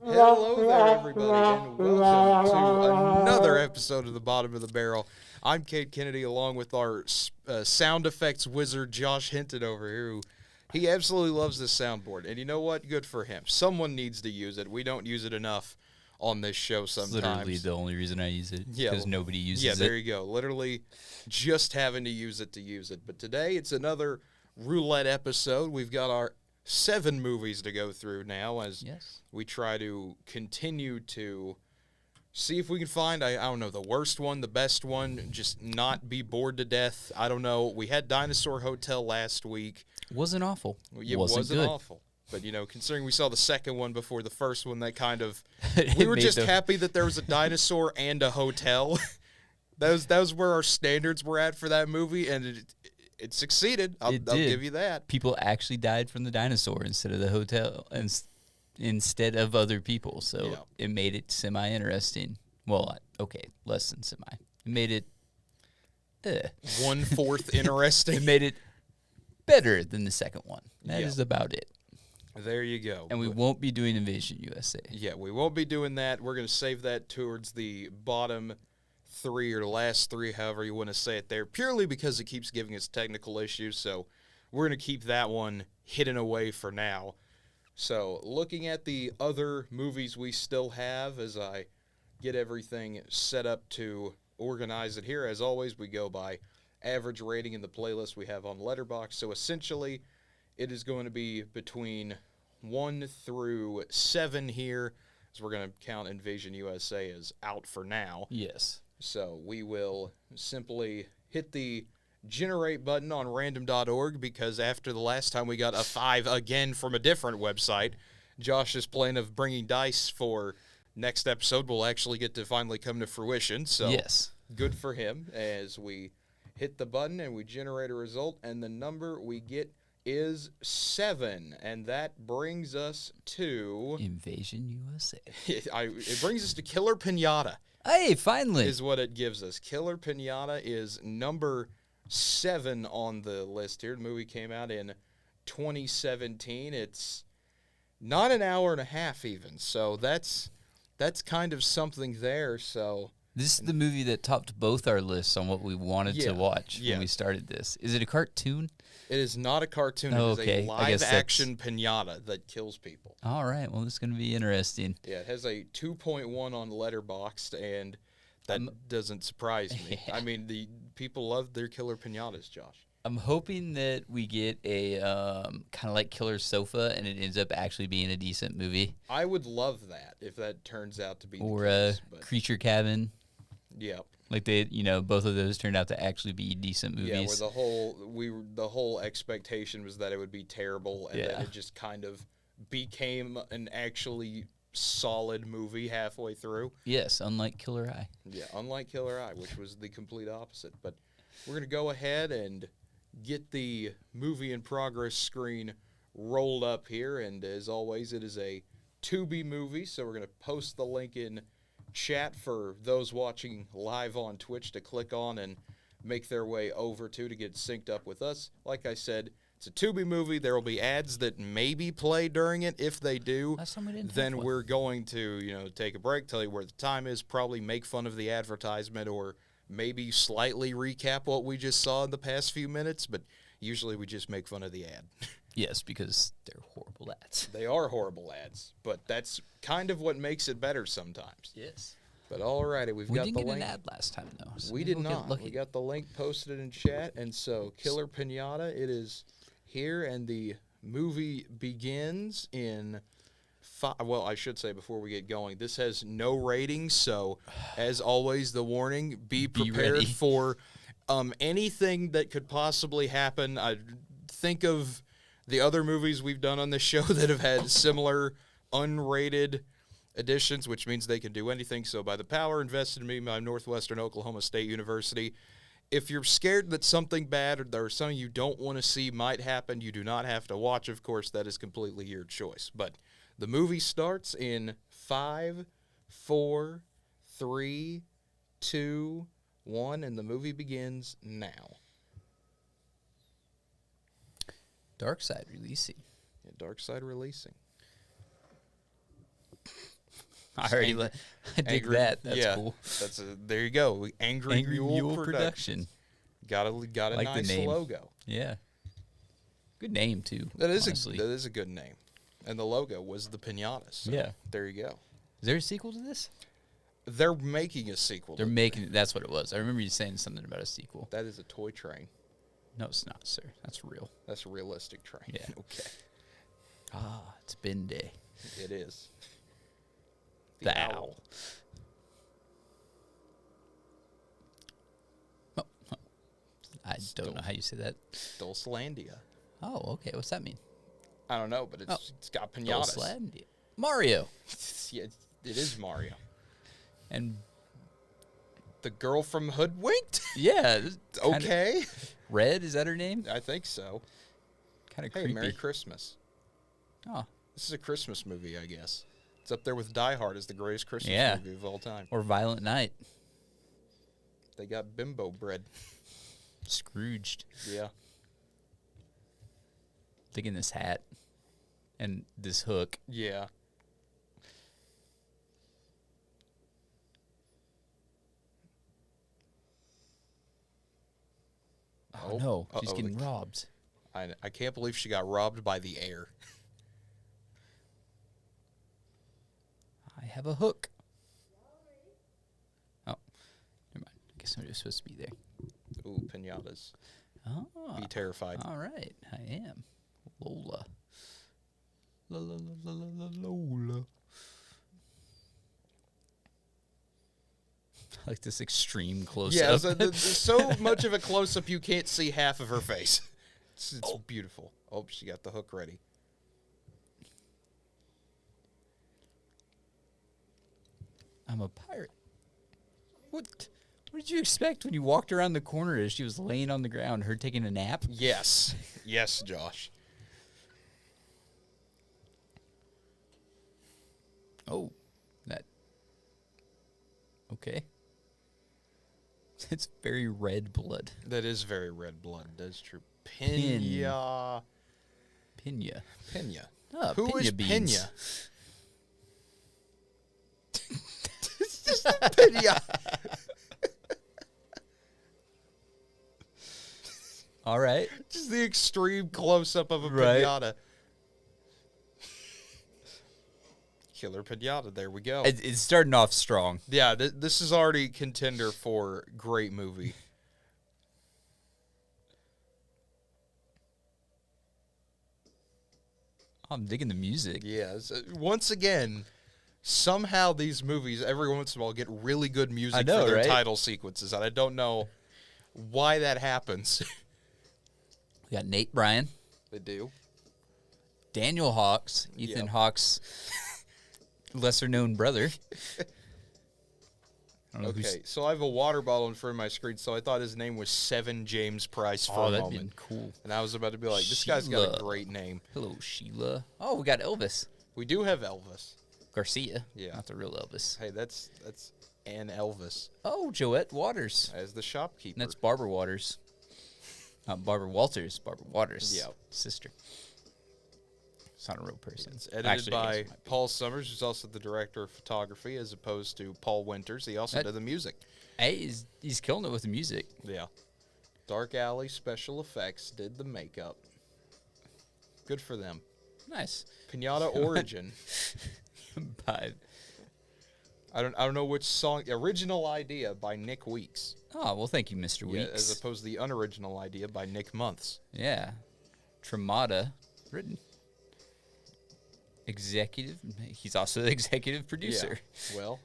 Hello there, everybody, and welcome to another episode of the Bottom of the Barrel. I'm Cade Kennedy, along with our sound effects wizard, Josh Hinton, over here, who he absolutely loves this soundboard. And you know what? Good for him. Someone needs to use it. We don't use it enough on this show It's sometimes. literally the only reason I use it, Yeah, because nobody uses yeah, it. there you go. Literally just having to use it to use it. But today, it's another roulette episode. We've got our 7 movies to go through now as Yes. we try to continue to see if we can find, I don't know, the worst one, the best one, just not be bored to death. I don't know. We had Dinosaur Hotel last week. Wasn't awful. It wasn't good. awful. But, you know, considering we saw the second one before the first one, that kind of, It we were made just the- happy that there was a dinosaur and a hotel. that was where our standards were at for that movie, and it succeeded. I'll It I'll did. give you that. People actually died from the dinosaur instead of the hotel, instead of other people. So Yeah. it made it semi-interesting. Well, okay, less than semi. It made it. 1/4 interesting. It made it better than the second one. That is Yeah. about it. There you go. And we won't be doing Invasion USA. Yeah, we won't be doing that. We're going to save that towards the bottom 3 or the last 3, however you want to say it there, purely because it keeps giving us technical issues. So we're going to keep that one hidden away for now. So looking at the other movies we still have as I get everything set up to organize it here, as always, we go by average rating in the playlist we have on Letterboxd. So essentially, it is going to be between 1 through 7 here, as we're going to count Invasion USA as out for now. Yes. So we will simply hit the generate button on random.org, because after the last time we got a 5 again from a different website, Josh's plan of bringing dice for next episode will actually get to finally come to fruition. So Yes. good for him as we hit the button and we generate a result, and the number we get is 7, and that brings us to Invasion USA. it brings us to Killer Piñata Hey, finally. is what it gives us. Killer Piñata is number 7 on the list here. The movie came out in 2017. It's not an hour and a half even, so that's kind of something there. So This is the movie that topped both our lists on what we wanted Yeah, to watch yeah. when we started this. Is it a cartoon? it is not a cartoon. Oh, It is okay. a I guess live-action piñata that kills people. All right. Well, this is going to be interesting. Yeah, it has a 2.1 on Letterboxd, and that doesn't surprise me. Yeah. I mean, the people love their Killer Piñatas, Josh. I'm hoping that we get a kind of like Killer Sofa, and it ends up actually being a decent movie, I would love that if that turns out to be or the case. But Creature Cabin. yeah, Like both of those turned out to actually be decent movies. yeah, where the whole expectation was that it would be terrible, and then Yeah. it just kind of became an actually solid movie halfway through. Yes, unlike Killer Eye. Yeah, unlike Killer Eye, which was the complete opposite. But we're going to go ahead and get the movie in progress screen rolled up here. And as always, it is a Tubi movie, so we're going to post the link in chat for those watching live on Twitch to click on and make their way over to get synced up with us. Like I said, it's a Tubi movie. There will be ads that maybe play during it. If they do, Last time we didn't have then one. we're going to, take a break, tell you where the time is, probably make fun of the advertisement, or maybe slightly recap what we just saw in the past few minutes, but usually we just make fun of the ad. Yes, because they're horrible ads. They are horrible ads, but that's kind of what makes it better sometimes. Yes. But alrighty, we've We got didn't the get link. an ad last time, though. So We maybe did we'll get not. lucky. We got the link posted in chat, and so Killer Piñata, it is here, and the movie begins in well, I should say before we get going, this has no ratings, so as always, the warning, be prepared ready. for anything that could possibly happen. I think of the other movies we've done on this show that have had similar unrated editions, which means they can do anything. So by the power invested in me by Northwestern Oklahoma State University, if you're scared that something bad or something you don't want to see might happen, you do not have to watch. Of course, that is completely your choice. But the movie starts in 5, 4, 3, 2, 1, and the movie begins now. Dark Side releasing. Yeah, Dark Side releasing. I already I dig that. That's cool. There you go. Angry Mule Production. Got a Like the nice name. logo. Yeah. Good name too. That is honestly. a good name. And the logo was the Piñata. So Yeah. there you go. Is there a sequel to this? They're making a sequel. They're making it. That's what it was. I remember you saying something about a sequel. That is a toy train. No, it's not, sir. That's real. That's a realistic train. Yeah. Okay. Ah, it's bin day. It is. The owl. Oh, oh. I don't know how you say that. Dulcelandia. Oh, okay. What's that mean? I don't know, but it's got piñatas. Dulcelandia. Mario. Yeah, it is Mario. And the girl from Hoodwinked? yeah. Okay. Red, is that her name? I think so. Kind of Hey, creepy. Merry Christmas. Oh. This is a Christmas movie, I guess. It's up there with Die Hard as the greatest Christmas movie of all time. Or Violent Night. They got bimbo bread. Scrooged. Yeah. Thinking this hat and this hook. Yeah. Oh no, she's getting robbed. I can't believe she got robbed by the air. I have a hook. Oh, never mind. I guess somebody was supposed to be there. Ooh, piñatas. Oh, Be terrified. all right. I am. Lola. Lola. I like this extreme close-up. Yeah, so much of a close-up you can't see half of her face. It's beautiful. Oh, she got the hook ready. I'm a pirate. What did you expect when you walked around the corner as she was laying on the ground, her taking a nap? Yes. Yes, Josh. Oh, that. Okay. It's very red blood. That is very red blood. That's true. Piña. Piña. Piña. Oh, Who piña is beans. Piña? It's just a Piña. All right. Just the extreme close-up of a Right. piñata. Killer Piñata. There we go. It's starting off strong. Yeah, this is already contender for great movie. I'm digging the music. Yeah. Once again, somehow these movies, every once in a while, get really good music know, for their right? title sequences, and I don't know why that happens. We got Nate Bryan, They do. Daniel Hawks, Ethan Hawke's lesser-known brother. I don't know Okay, so I have a water bottle in front of my screen, so I thought his name was Seven James Price for a that'd moment. been cool. And I was about to be like, this guy's got a Sheila. great name. Hello, Sheila. Oh, we got Elvis We do have Elvis. Garcia. Yeah. Not the real Elvis. Hey, that's an Elvis Oh, Joette Waters. as the shopkeeper. And that's Barbara Waters. Not Barbara Walters. Barbara Waters. Yeah. Sister. It's not a real person. It's edited Actually, I by guess it might be. Paul Summers, who's also the director of photography, as opposed to Paul Winters. He also did the music. Hey, he's killing it with the music. Yeah. Dark Alley Special Effects did the makeup. Good for them. Nice. Piñata Origin. But, I don't know which song. Original idea by Nick Weeks. oh, well, thank you, Mr. Yeah, Weeks. as opposed to the unoriginal idea by Nick Months. Yeah. Tremata. Written. Executive. He's also the executive producer. Yeah. Well,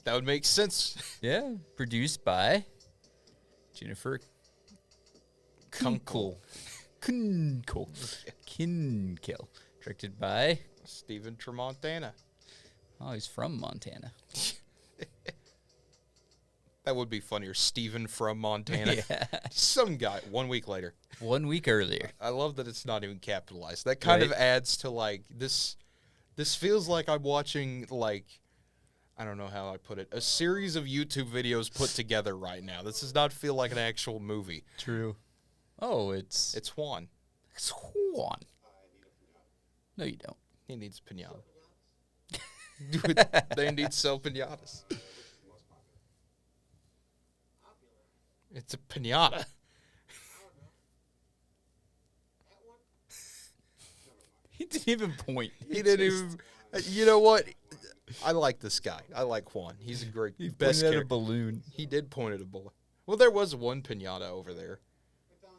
that would make sense. Yeah. Produced by Jennifer Kunkel. Kunkel. Kinkel. Directed by. Stephen Tremontana. Oh, he's from Montana. That would be funnier. Stephen from Montana. Yeah. Some guy. 1 week later. 1 week earlier. I love that it's not even capitalized. That kind of Right. adds to like this. This feels like I'm watching like, I don't know how I put it, a series of YouTube videos put together right now. This does not feel like an actual movie. True. Oh, it's Juan. Juan. No, you don't. He needs piñata. They indeed sell pinatas. It's a pinata. He didn't even point. He didn't even. You know what? I like this guy. I like Juan. He's a great He best pointed at a character. balloon. He did point at a bullet. Well, there was one pinata over there.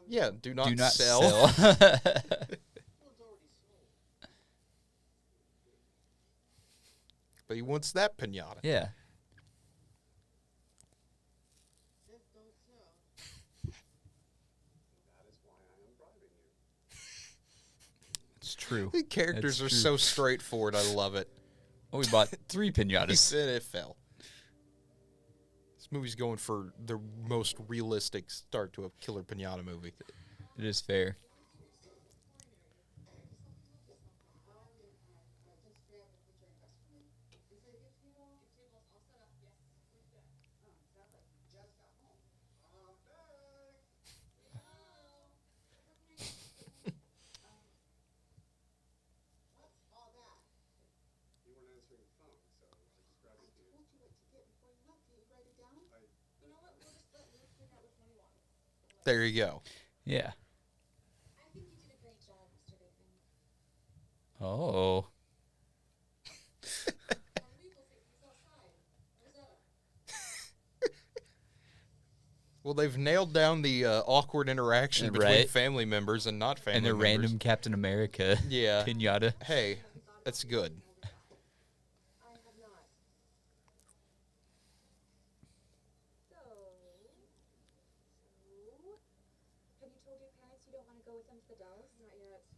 Yeah, do not sell. But he wants that pinata. Yeah. It's true. The characters are That's so straightforward. I love it. Oh, we bought 3 He pinatas. said it fell. This movie's going for the most realistic start to a Killer Piñata movie. It is fair. There you go. Yeah. Oh. Well, they've nailed down the awkward interaction between Right. family members and not family And their members. random Captain America Yeah. pinata. Hey, that's good.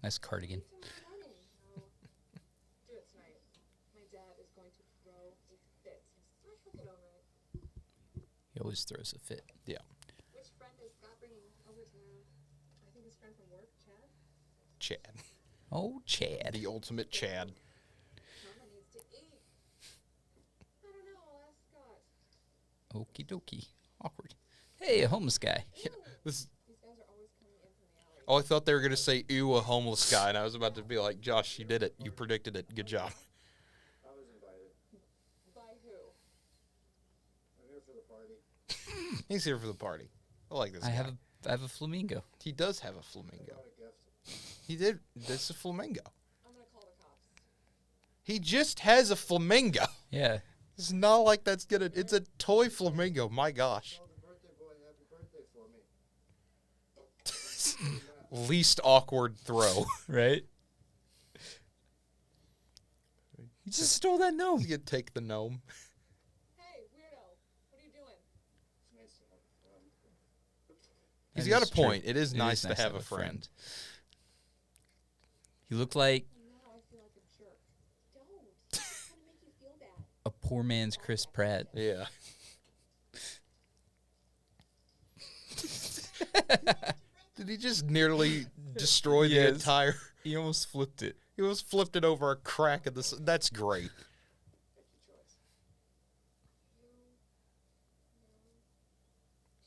Nice cardigan. He always throws a fit. Yeah. Which friend is Scott bringing over to I think his friend from work, Chad? Chad. Oh, Chad. The ultimate Chad. Mama needs to eat. I don't know, I'll ask Scott. Okie dokie. Awkward. Hey, a homeless guy. This. These guys are always coming in from the alley. Oh, I thought they were going to say, ew, a homeless guy. And I was about to be like, Josh, you did it. You predicted it. Good job. I was invited. By who? I'm here for the party. He's here for the party. I like this I guy. have a flamingo. He does have a flamingo. Got a gift. He did. This is a flamingo. I'm gonna call the cops. He just has a flamingo. Yeah. It's not like that's going to... It's a toy flamingo. My gosh. Tell the birthday boy happy birthday for me. Least awkward throw. Right? He just stole that gnome. You could take the gnome. Hey, weirdo, what are you doing? It's nice to have a friend. He's That got is a point. true. It is nice to have a friend. friend. You look like And now I feel like a jerk. Don't. It's gonna make you feel bad. a poor man's Chris Pratt. Yeah. Did he just nearly destroy the Yes. entire... He almost flipped it. He was flipped it over a crack of this. That's great.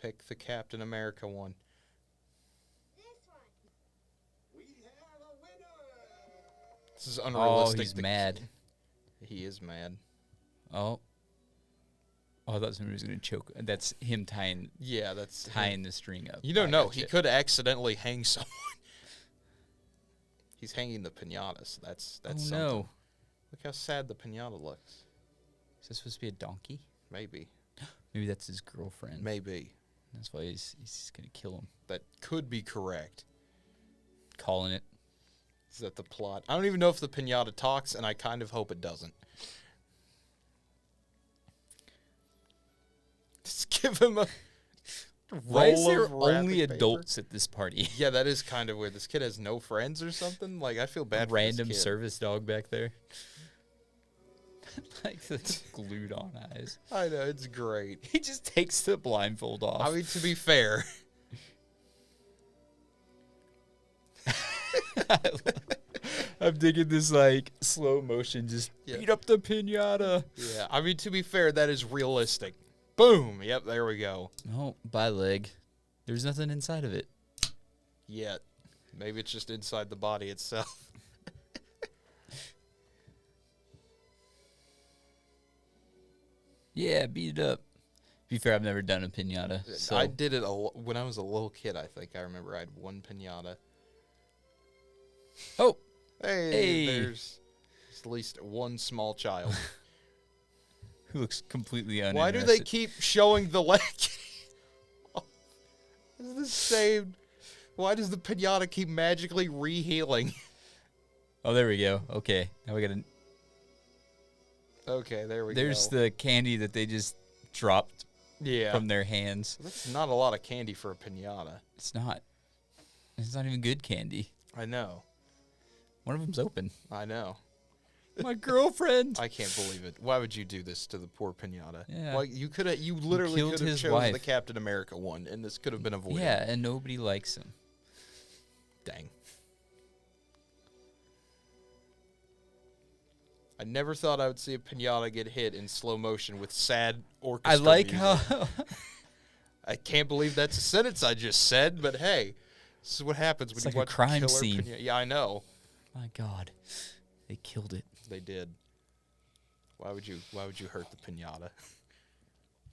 Pick the Captain America one. This one. We have a winner! This is Oh, unrealistic. he's mad. He is mad. Oh. Oh, I thought somebody was going to choke. That's him tying Yeah, that's... the string up. You don't I know. gotcha. He could accidentally hang someone. He's hanging the piñatas. That's Oh, something. no. Look how sad the piñata looks. Is this supposed to be a donkey? Maybe. Maybe that's his girlfriend. Maybe. That's why he's going to kill him. That could be correct. Calling it. Is that the plot? I don't even know if the piñata talks, and I kind of hope it doesn't. Just give him a Why is roll there of wrapping only paper. adults at this party? Yeah, that is kind of weird. This kid has no friends or something. Like, I feel bad for Random this kid. service dog back there. Like the glued on eyes. I know, it's great. He just takes the blindfold off. I mean, to be fair, I'm digging this like slow motion, just Yeah. beat up the pinata. yeah. I mean, to be fair, that is realistic. Boom. Yep, there we go. Oh, by leg. There's nothing inside of it. Yet. Maybe it's just inside the body itself. Yeah, beat it up. To be fair, I've never done a pinata. So I did it when I was a little kid. I think I remember I had one pinata. Oh, Hey, Hey. there's at least one small child. who looks completely uninterested. Why do they keep showing the leg? It's the same. Why does the pinata keep magically re-healing? Oh, there we go. Okay, now we got to. Okay, there we There's go. the candy that they just dropped Yeah. from their hands. That's not a lot of candy for a pinata. It's not. It's not even good candy. I know. One of them's open. I know. My girlfriend. I can't believe it. Why would you do this to the poor pinata? Yeah. Like you could have. You literally killed could have his chosen the wife. Captain America one, and this could have been avoided. Yeah, and nobody likes him. Dang. I never thought I would see a pinata get hit in slow motion with sad orchestra I like music. how. I can't believe that's a sentence I just said, but hey, this is what happens when It's you like a watch crime Killer scene. Piñata. Yeah, I know. My God, they killed it. They did. Why would you hurt the pinata?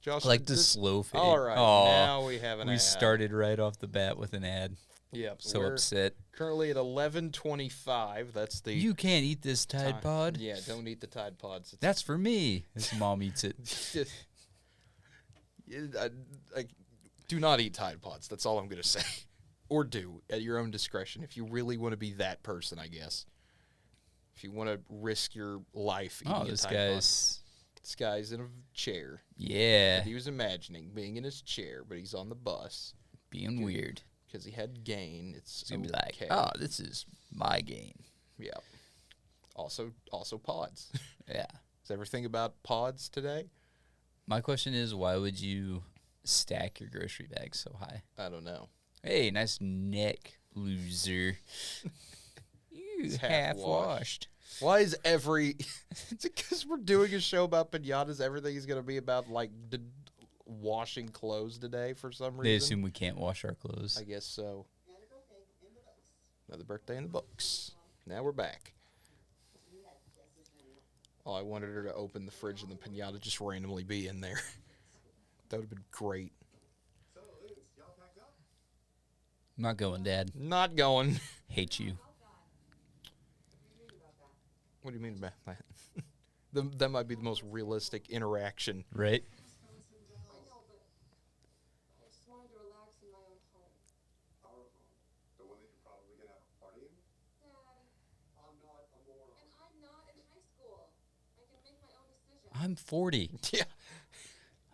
Josh, I like the this- slow fade. All right, Aw, now we have an we ad. started right off the bat with an ad. Yep. So we're upset. currently at 11:25. That's the You can't eat this time. Tide Pod. Yeah, don't eat the Tide Pods. It's That's for me. His mom eats it. I do not eat Tide Pods. That's all I'm going to say. Or do, at your own discretion, if you really want to be that person, I guess. If you want to risk your life eating Oh, a this Tide Pod. guy's. This guy's in a chair. Yeah, He was imagining being in his chair, but he's on the bus being weird. because he had gain. It's He's gonna be like, okay. oh, this is my game. Yeah. Also pods. Yeah. Is everything about pods today? My question is, why would you stack your grocery bag so high? I don't know. Hey, nice neck, loser. You It's half half-washed. washed. Why is every? Is it because we're doing a show about pinatas? Everything is going to be about like washing clothes today for some reason. They assume we can't wash our clothes. I guess so. Another birthday in the books. Now we're back. Oh, I wanted her to open the fridge and the pinata just randomly be in there. That would have been great. So, ladies, y'all packed up? I'm not going, Dad. Not going. Hate you. What do you mean about that? That might be the most realistic interaction. Right? I know, but I just wanted to relax in my own home. Our home. The one that you're probably gonna have a party in? Dad, I'm not a moron. and I'm not in high school. I can make my own decisions. I'm 40. Yeah.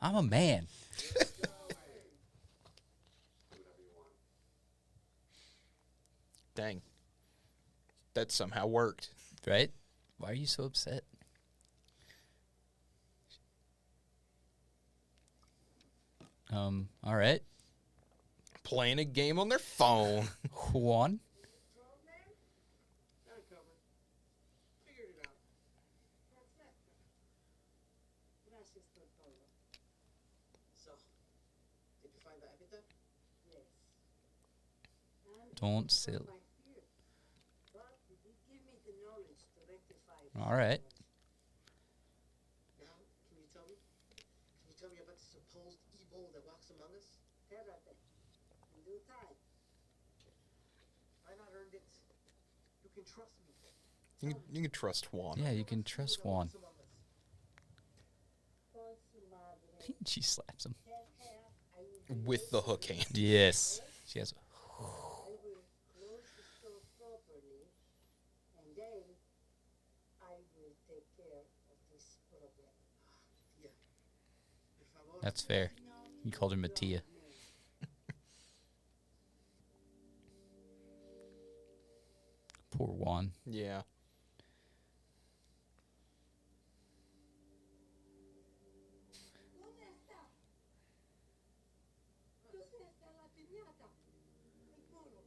I'm a man. Do whatever you want. Dang. That somehow worked. Right? Why are you so upset? All right. Playing a game on their phone. Juan? Got it covered. Figured it out. Gracias por todo. So, did you find the epitaph? Yes. And Don't it was sell. my fear. But it did give me the knowledge to rectify it. All right. Now, can you tell me? Can you tell me about the supposed evil that walks among us? Espérate. In due time. I not earned it. You can trust me. You can trust Juan. Yeah, you can trust Juan. Walks among us. Con su madre. She slaps him. With the hook hand. Yes. She has. I will close the store properly, and then I will take care of this problem. Yeah. Por favor. That's fair. You called her Mattia. Poor Juan. Yeah. ¿Dónde está? ¿Dónde está la piñata? Seguro.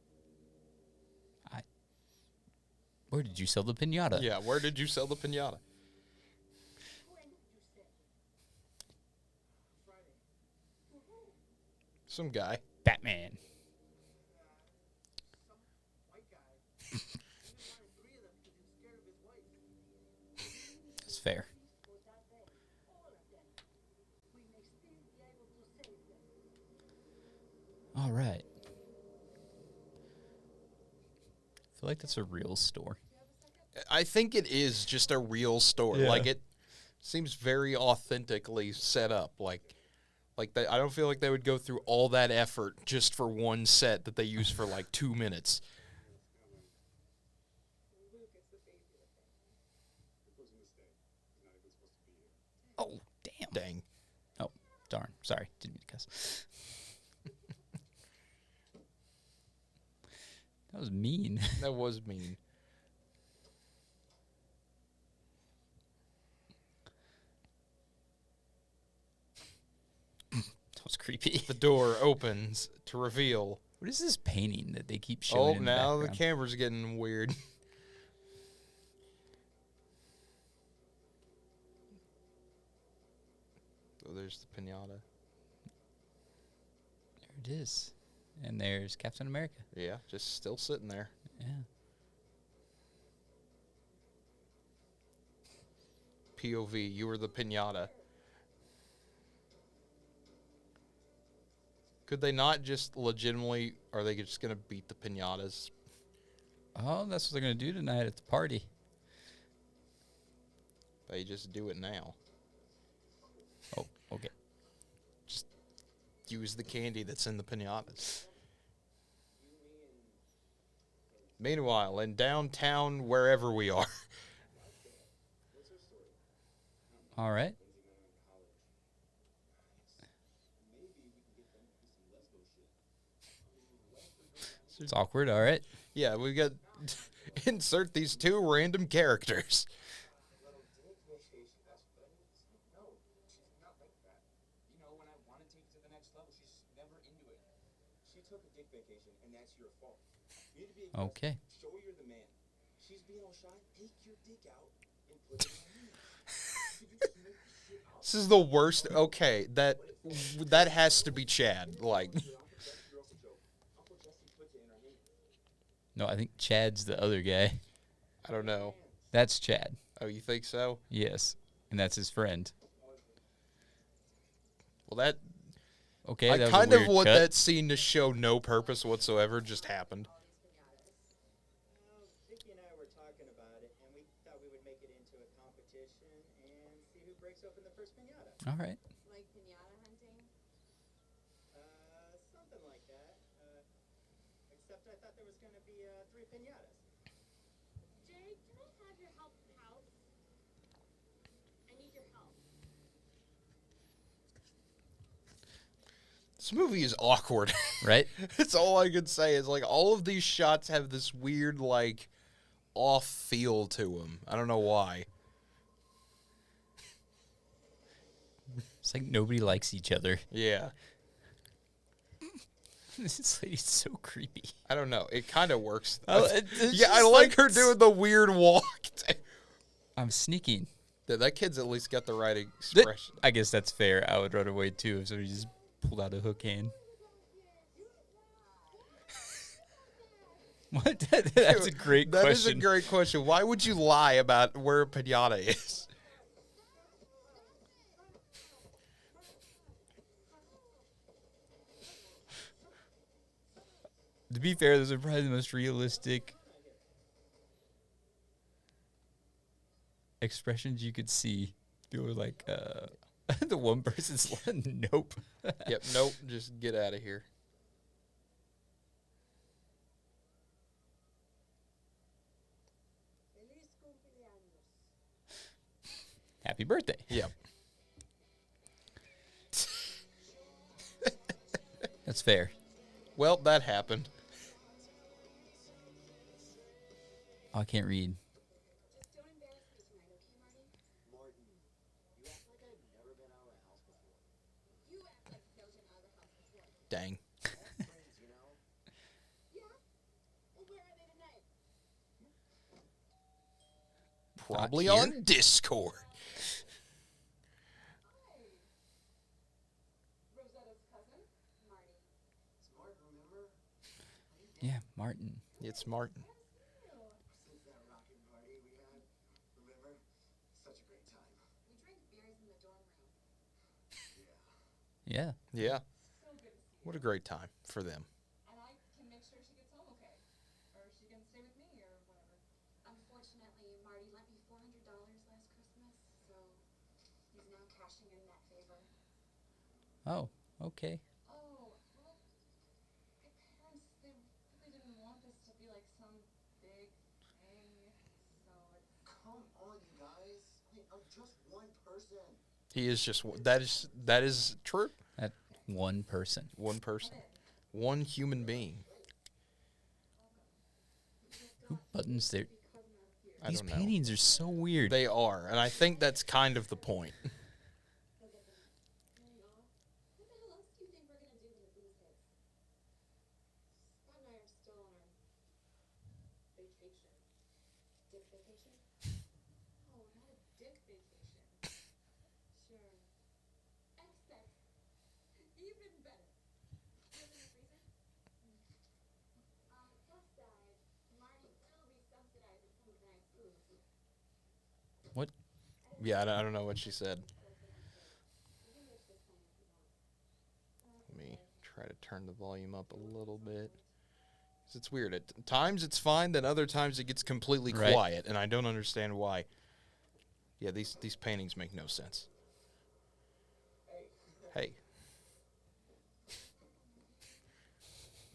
Where did you sell the pinata? Yeah, where did you sell the pinata? When did you say? Friday. To who? Some guy. Batman. Some white guy. He didn't want three of them because he was scared of his wife. That's fair. For that day. All of them. All right. I feel like that's a real store. I think it is just a real store. Yeah. Like, it seems very authentically set up. Like they, I don't feel like they would go through all that effort just for one set that they use for like 2 minutes. Luke is the baby of the family. It was a mistake. He's not even supposed to be here. Oh, damn. Dang. Oh, darn. Sorry. Didn't mean to cuss. That was mean. That was mean. That was creepy. The door opens to reveal. What is this painting that they keep Oh, showing in the now the background? camera's getting weird. Oh, there's the pinata. There it is. And there's Captain America. Yeah, just still sitting there. Yeah. POV, you were the pinata. Could they not just legitimately, are they just going to beat the pinatas? Oh, that's what they're going to do tonight at the party. They just do it now. Oh, okay. Use the candy that's in the pinatas. Meanwhile, in downtown, wherever we are. All right. It's awkward. All right. Yeah, we got insert these two random characters. Little dick vacation, best buddy. No, she's not like that. You know, when I want to take it to the next level, she's never into it. She took a dick vacation, and that's your fault. You need to be aggressive. Okay. Show her you're the man. She's being all shy. Take your dick out and put it in her hand. Could you just make the shit out? This is the worst. Okay, that has to be Chad. Like, Your Uncle Jesse girl's a joke. Uncle Jesse puts it in her hand. No, I think Chad's the other guy. I don't know. That's Chad. Oh, you think so? Yes. And that's his friend. Well, that Okay. I that was a kind of weird want cut. that scene to show no purpose whatsoever just happened. Vicky and I were talking about it, and we thought we would make it into a competition and see who breaks open the first piñata. All right. Like pinata hunting. Something like that. Except I thought there was going to be 3 piñatas. Jay, can I have your help out? I need your help. This movie is awkward. Right? That's all I could say. Is like all of these shots have this weird, like, off feel to them. I don't know why. It's like nobody likes each other. Yeah, This lady's so creepy. I don't know. It kind of works. It's Yeah, I just like her doing the weird walk. I'm sneaking. That kid's at least got the right Th- expression. I guess that's fair. I would run away too if somebody just pulled out a hook hand. What? That's a great That is a question. great question. Why would you lie about where a pinata is? To be fair, those are probably the most realistic expressions you could see. People were like, the one person's like, nope. Yep. Nope. Just get out of here. Feliz cumpleaños. Happy birthday. Yep. That's fair. Well, that happened. Oh, I can't read. Just don't embarrass me tonight, okay, Marty? Martin, you act like I've never been out of the house before. You act like you've never been out of the house before. Dang. Friends, you know? Yeah? Well, where are they tonight? Probably here? on Discord. Rosetta's cousin, Marty. It's Martin, remember? Yeah, Martin. It's Martin. Since that rockin' party we had, remember? Such a great time. We drank beers in the dorm room. Yeah. Yeah. Yeah. So good to see you. What a great time for them. And I can make sure she gets home okay. Or she can stay with me or whatever. Unfortunately, Marty lent me $400 last Christmas, so he's now cashing in that favor. Oh, okay. Oh, well, my parents, they really didn't want this to be like some big thing. So it's... Come on, you guys. I mean, I'm just one person. He is just that is true. That one person. One person, one human being. Who buttons their... I These don't know. paintings are so weird. They are, and I think that's kind of the point. What the hell else do you think we're gonna do when the booze hits? Scott and I are still on our vacation. Dick vacation? Oh, not a dick vacation. Sure. Excess. Even better. Put it in the freezer? Plus side, Marty will be subsidizing some of the nice food. What? Yeah, I don't know what she said. You can wish this time if you want. Let me try to turn the volume up a little bit. 'Cause it's weird. At times it's fine, then other times it gets completely Right. quiet, and I don't understand why. Yeah, these paintings make no sense. Hey.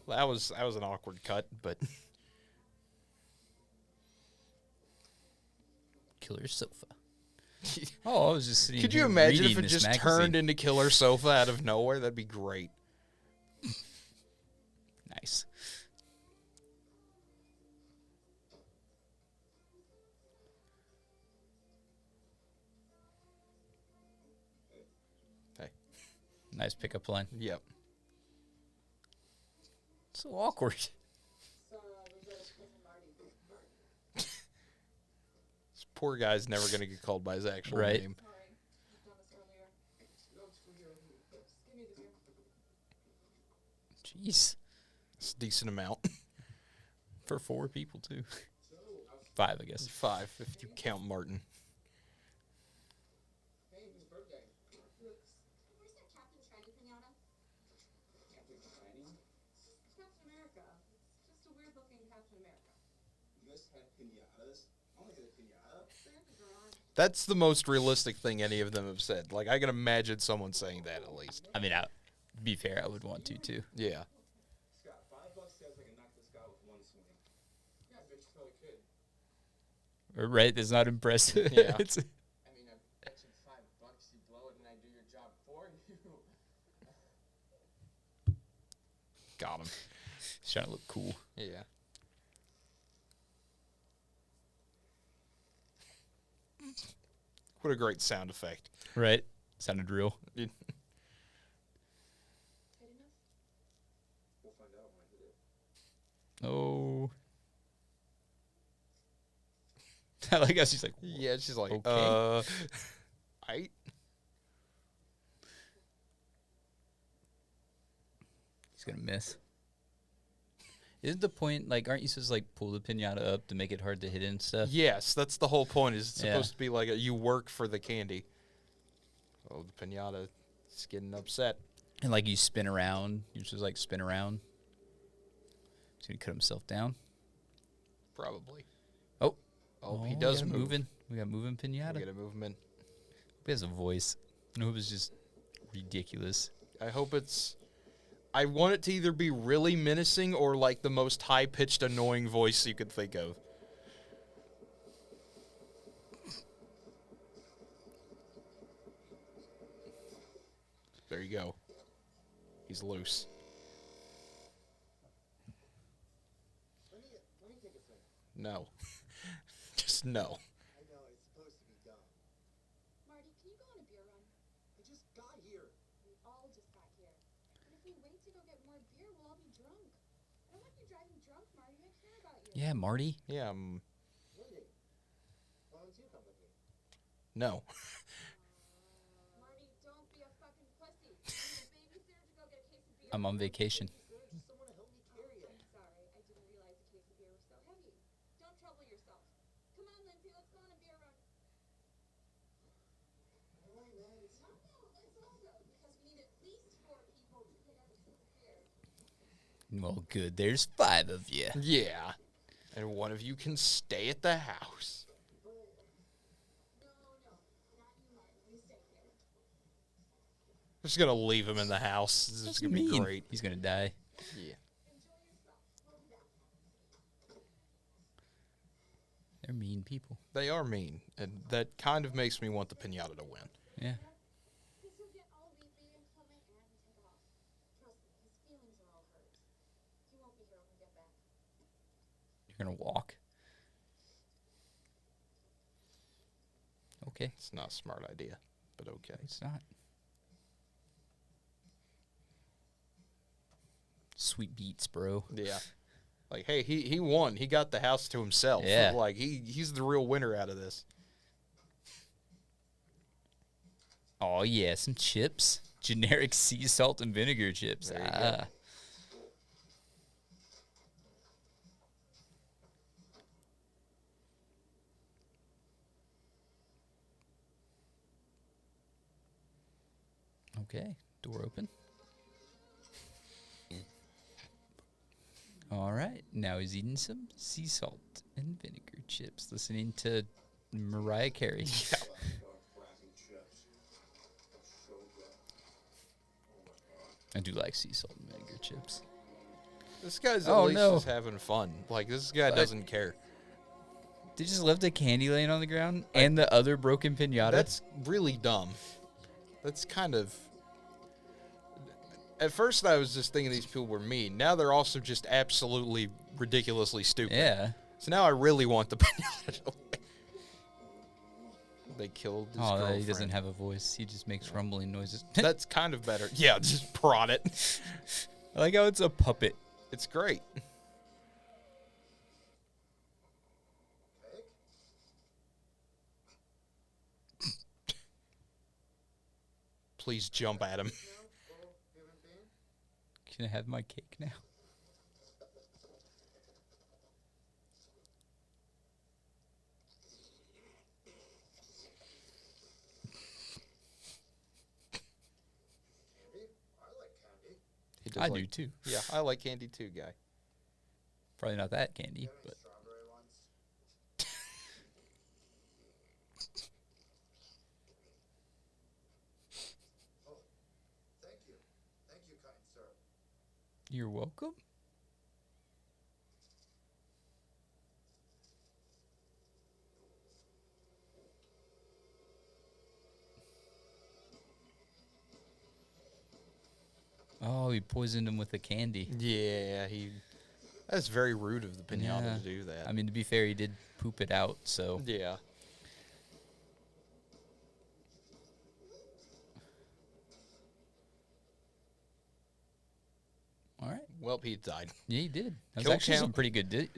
Well, that was an awkward cut, but Killer sofa. Oh, I was just sitting could you here imagine if reading it this just magazine. turned into Killer Sofa out of nowhere? That'd be great. Nice. Hey. Nice pickup line. Yep. So awkward. So, was that a kiss from Marty? This poor guy's never gonna get called by his actual Right. name. Sorry, I've done this earlier. Just give me the beer. Jeez. It's a decent amount. For 4 people, too. 5, I guess. 5 if you count Martin. Hey, whose birthday? Where's that Captain Shiny Piñata? Captain Shiny? Captain America. It's just a weird looking Captain America. You guys had piñatas? I want to get a piñata. They're in the garage. That's the most realistic thing any of them have said. Like, I can imagine someone saying that at least. I mean, to be fair, I would want to, too. Yeah. Scott, $5 says I can knock this guy with one swing. Yeah, I bet you totally could. Right? That's not impressive. Yeah. It's, I mean, I bet you $5 you blow it and I do your job for you. Got him. he's trying to look cool. Yeah. What a great sound effect. Right? Sounded real. It- Good enough? We'll find out when I hit it. Oh. I like how she's like, yeah, she's like, Okay. I. he's going to miss. Isn't the point, like, aren't you supposed to, like, pull the piñata up to make it hard to hit and stuff? Yes, that's the whole point. Is it's Yeah. supposed to be like you work for the candy. Oh, the pinata is getting upset. And, like, you spin around. You're supposed to, like, spin around. He's going to cut himself down. Probably. Oh. Oh, he we does got a move. moving. We got moving We piñata. gotta move him in. He has a voice. I hope it's just ridiculous. I hope it's. I want it to either be really menacing or like the most high pitched, annoying voice you could think of. There you go. He's loose. Let me take a swing. No. Just no. I know it's supposed to be dumb. Marty, can you go on a beer run? I just got here. We all just got here. And if we wait to go get more beer, we'll all be drunk. I don't want you driving drunk, Marty. I care about you. Yeah, Marty. Yeah, Wendy, why don't you come with me? no. Marty, don't be a fucking pussy. I need a babysitter to go get a case of beer. I'm on vacation. Good, just someone to help me carry it. I'm sorry. I didn't realize the case of beer was so heavy. Don't trouble yourself. Come on, Lindsay. Let's go on a beer run. All right, man. No, let's all go. Because we need at least 4 people to pick up a case of beer. Well, good. There's 5 of you. Yeah. And one of you can stay at the house. No, not you, Martin. You stay here. I'm just going to leave him in the house. This is That's going to be mean. great. He's gonna die. Yeah. Enjoy yourself. We'll be back. They're mean people. They are mean. And that kind of makes me want the pinata to win. Yeah. Because he'll get all weepy and pull my hand and take off. Trust me, his feelings are all hurt. He won't be here when we get back. You're gonna walk. Okay. It's not a smart idea, but okay. It's not. Sweet beats, bro. Yeah. Like, hey, he won. He got the house to himself. Yeah. Like, he's the real winner out of this. Oh yeah, some chips. Generic sea salt and vinegar chips. There you go. Okay, door open. All right, now he's eating some sea salt and vinegar chips, listening to Mariah Carey. I do like sea salt and vinegar chips. This guy's at Oh, least no. just having fun. Like, this guy What? doesn't care. They just left a candy laying on the ground and the other broken pinata. That's really dumb. That's kind of... At first, I was just thinking these people were mean. Now they're also just absolutely ridiculously stupid. yeah. So now I really want the pinata to win. They killed his Oh, girlfriend. he doesn't have a voice. He just makes rumbling noises. That's kind of better. Yeah, just prod it. I like how it's a puppet. It's great. Please jump at him. Can I have my cake now? Candy? I like candy. He does I like- do too. Yeah, I like candy too, guy. Probably not that candy, Any but strawberry ones? Oh, thank you. Thank you, kind sir. you're welcome. Oh, he poisoned him with the candy. Yeah, that's very rude of the pinata Yeah. to do that. I mean, to be fair, he did poop it out, so. Yeah. All right. Well, he died. Yeah, he did. That was Kill actually some count. pretty good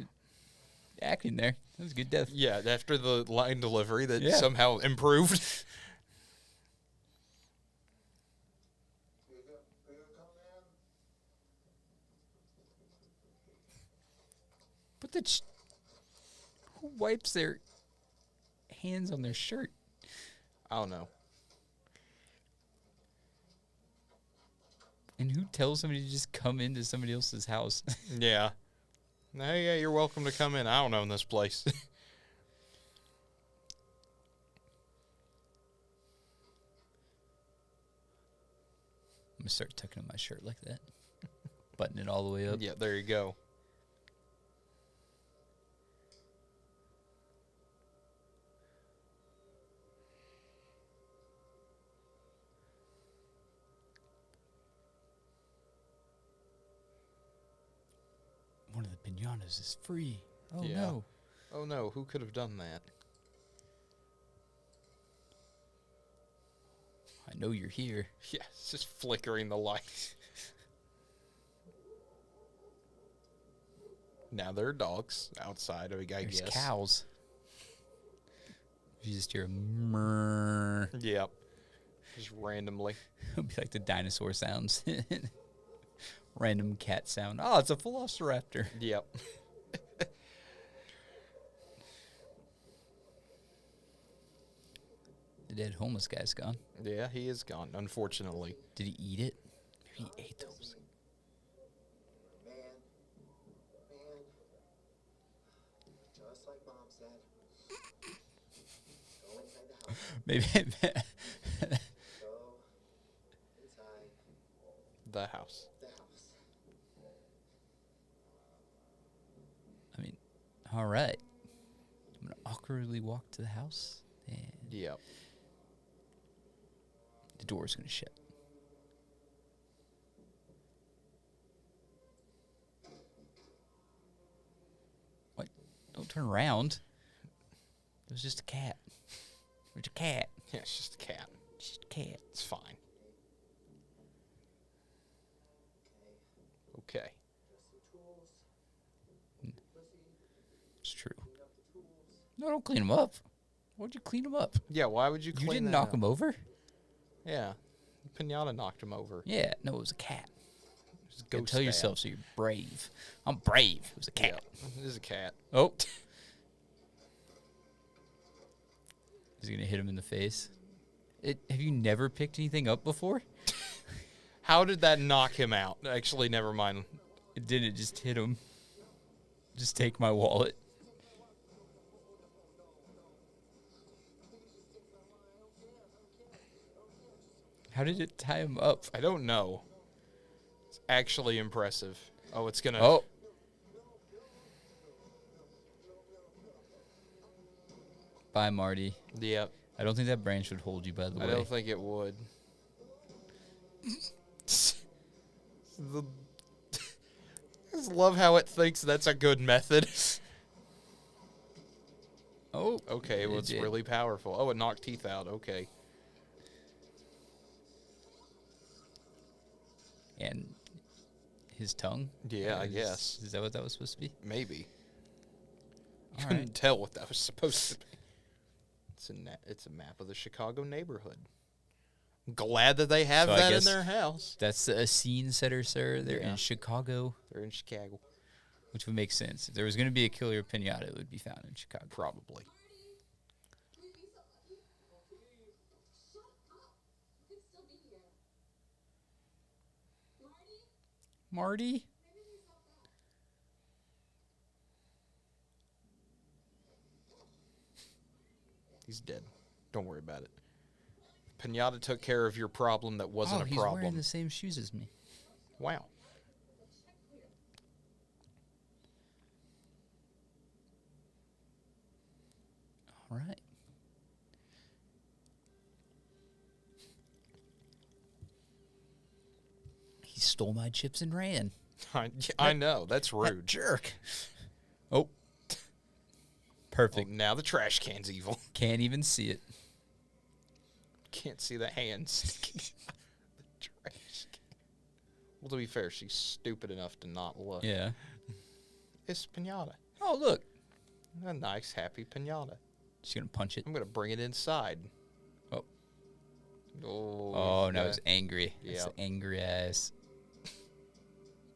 acting there. That was a good death. Yeah, after the line delivery that Yeah. somehow improved. Here you go. Here you come, man. But who wipes their hands on their shirt? I don't know. And who tells somebody to just come into somebody else's house? Yeah. Hey, yeah, you're welcome to come in. I don't own this place. I'm gonna start tucking in my shirt like that, button it all the way up. Yeah, there you go. One of the pinatas is free. Oh Yeah. no! Oh no, who could have done that? I know you're here. Yeah, it's just flickering the light. Now there are dogs outside, I There's guess. cows. You just hear a murr. Yep. Just randomly. It'll be like the dinosaur sounds. Random cat sound. Oh, it's a velociraptor. Yep. The dead homeless guy's gone. Yeah, he is gone, unfortunately. Did he eat it? Maybe he ate those. Man, Maybe. So, inside The house. the house. I mean, all right. I'm gonna awkwardly walk to the house, and Yep. the door's gonna shut. What? Don't turn around. It was just a cat. It was a cat. Yeah, it's just a cat. Just a cat. It's fine. Okay. Okay. Just the tools. Pussy. It's true. Clean up the tools. No, don't clean them up. Why'd you clean them up? Yeah, why would you You clean didn't that knock up? him over? Yeah. Pinata knocked him over. Yeah, no, it was a cat. Just Go ghost tell stab. yourself so you're brave. I'm brave. It was a cat. It is a cat. Oh. Is he going to hit him in the face? Have you never picked anything up before? How did that knock him out? Actually, never mind. It didn't. Just hit him. Just take my wallet. How did it tie him up? I don't know. It's actually impressive. Oh, it's gonna. Oh. Bye, Marty. Yep. I don't think that branch would hold you, by the I way. don't think it would. The- I just love how it thinks that's a good method. Oh. Okay, well, it it's did. really powerful. Oh, it knocked teeth out. Okay. And his tongue? Yeah, I Is- guess. Is that what that was supposed to be? Maybe. All Couldn't right. tell what that was supposed to be. It's a map of the Chicago neighborhood. I'm glad that they have So I that in guess- their house. That's a scene setter, sir. They're Yeah. in Chicago, They're in Chicago. which would make sense. If there was going to be a Killer Piñata, it would be found in Chicago. Probably. We'd be so lucky. Shut up. You could still be here. Marty? Marty? Maybe we saw that. He's dead. Don't worry about it. Pinata took care of your problem that wasn't oh, a he's wearing problem. the same shoes as me. Wow. All right. He stole my chips and ran. I know. That's That rude. jerk. Oh. Well, Perfect. now the trash can's evil. Can't even see it. Can't see the hands. The trash can. Well, to be fair, she's stupid enough to not look. Yeah. It's Pinata. Oh, look. A nice, happy Pinata. She's going to punch it. I'm going to bring it inside. Oh. Oh, Oh, now yeah. it's angry. It's Yep. the angry ass.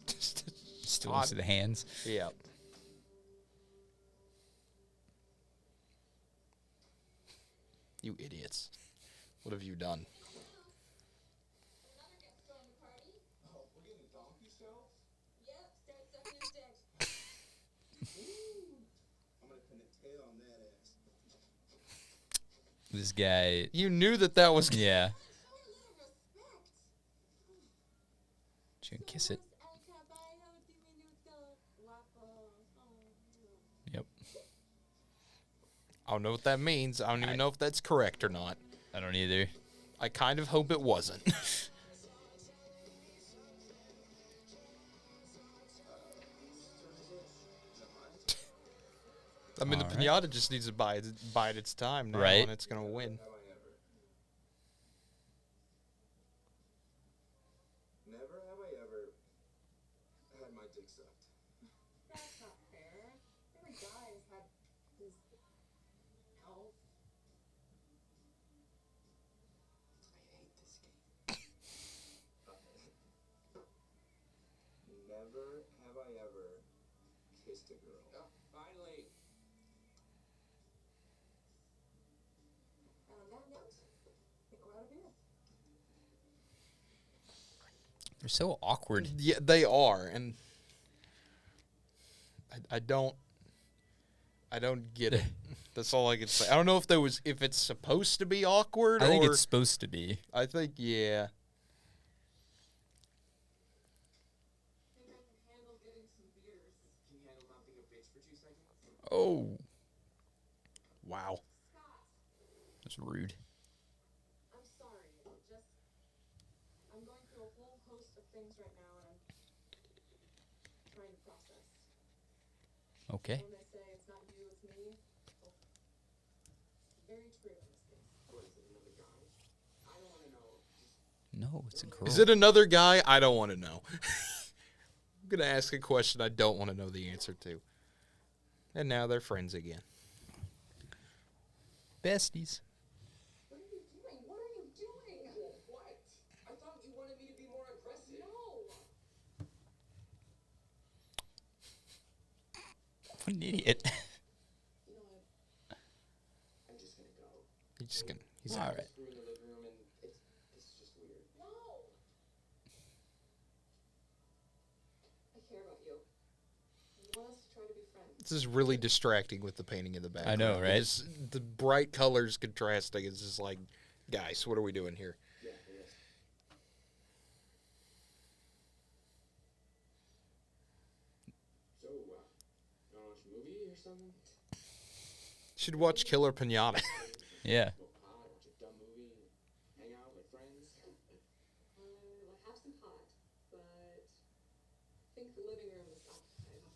Still Odd. into the hands. Yeah. You idiots. What have you done? Another gets thrown the party. Oh, we're getting donkey shells? Yep, start sucking his dick. I'm gonna pin a tail on that ass. This guy. You knew that was... Yeah. Show a little respect. She can kiss it. El caballo diminuto guapo. Oh. Yep. I don't know what that means. I don't even know if that's correct or not. I don't either. I kind of hope it wasn't. I mean, the All right. pinata just needs to bide its time now, Right. and it's going to win. Have I ever? Never have I ever had my dick sucked. That's not fair. Every guy has had his health. I hate this game. Never have I ever kissed a girl. Oh, finally. And on that note, I think we're out of beer. They're so awkward. Yeah, they are, and I don't. I don't get it. That's all I can say. I don't know if it's supposed to be awkward. I think or it's supposed to be. I think yeah. Think I can handle getting some beers. Can you handle not being a bitch for 2 seconds? Oh, Wow. Scott, that's rude. I'm sorry. I'm going through a whole host of things right now, and I'm trying to process. Okay. When they say it's not you, it's me, well, very true in this case. What is it, another guy? I don't want to know. No, it's a girl. Is it another guy? I don't want to know. I'm gonna ask a question I don't want to know the answer to. And now they're friends again. Besties. What are you doing? What are you doing? What? I thought you wanted me to be more aggressive. No! What an idiot. You know what? I'm just gonna go. He's just gonna. He's All right. We're in the living room and it's just weird. No! I care about you. I want us to try to be friends. This is really distracting with the painting in the background. know, right? It's- the bright colors contrasting is just like, guys, what are we doing here? Yeah, it is. So, you wanna watch a movie or something? Should watch Killer Piñata. Yeah. Smoke pot, watch a dumb movie, hang out with friends. I have some pot, but I think the living room is occupied.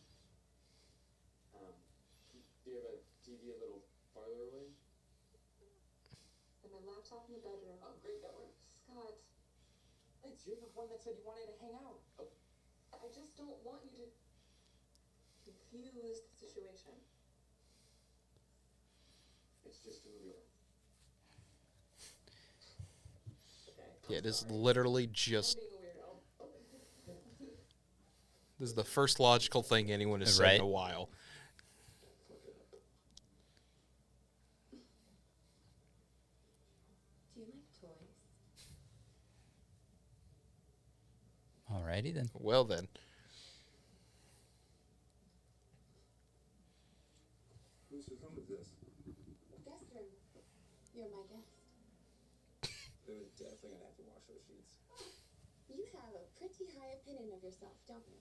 Do you have a TV a little farther away? And my laptop in the bedroom. Oh, great, that works. Scott, You're the one that said you wanted to hang out. Oh, I just don't want you to confuse the situation. it's just a movie. Okay. Yeah, it is literally just. Being a weirdo. This is the first logical thing anyone has said in Right. a while. Do you like toys? Alrighty then. Well then, Whose room is this? Guest room. You're my guest. They were definitely gonna have to wash those sheets. You have a pretty high opinion of yourself, don't you?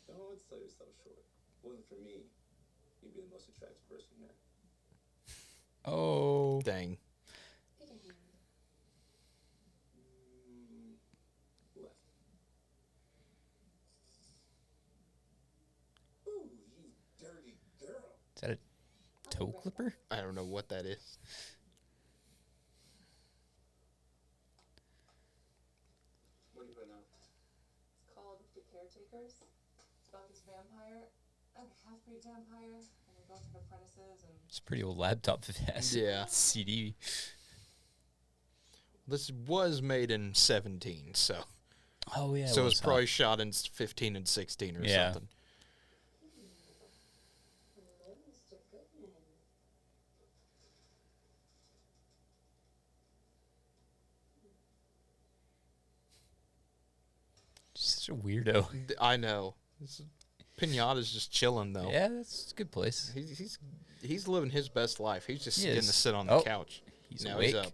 Don't always sell yourself short. If it wasn't for me, you'd be the most attractive person here. Oh. dang. Pick a hand. Left. Ooh, you dirty girl. Is that a toe clipper? I don't know what that is. What are you putting out? It's called The Caretakers. It's about this vampire, a half-breed vampire, and they go through apprentices and It's a pretty old laptop if it has Yeah. CD. This was made in 17, so Oh yeah. so it it's was, huh? probably shot in 15 and 16 or Yeah. something. Hello, Mr. Goodman. She's such a weirdo. I know. Pinata's just chilling though. Yeah, that's a good place. He's living his best life. He's just He getting to is. sit on the Oh, couch. He's Now awake. he's up.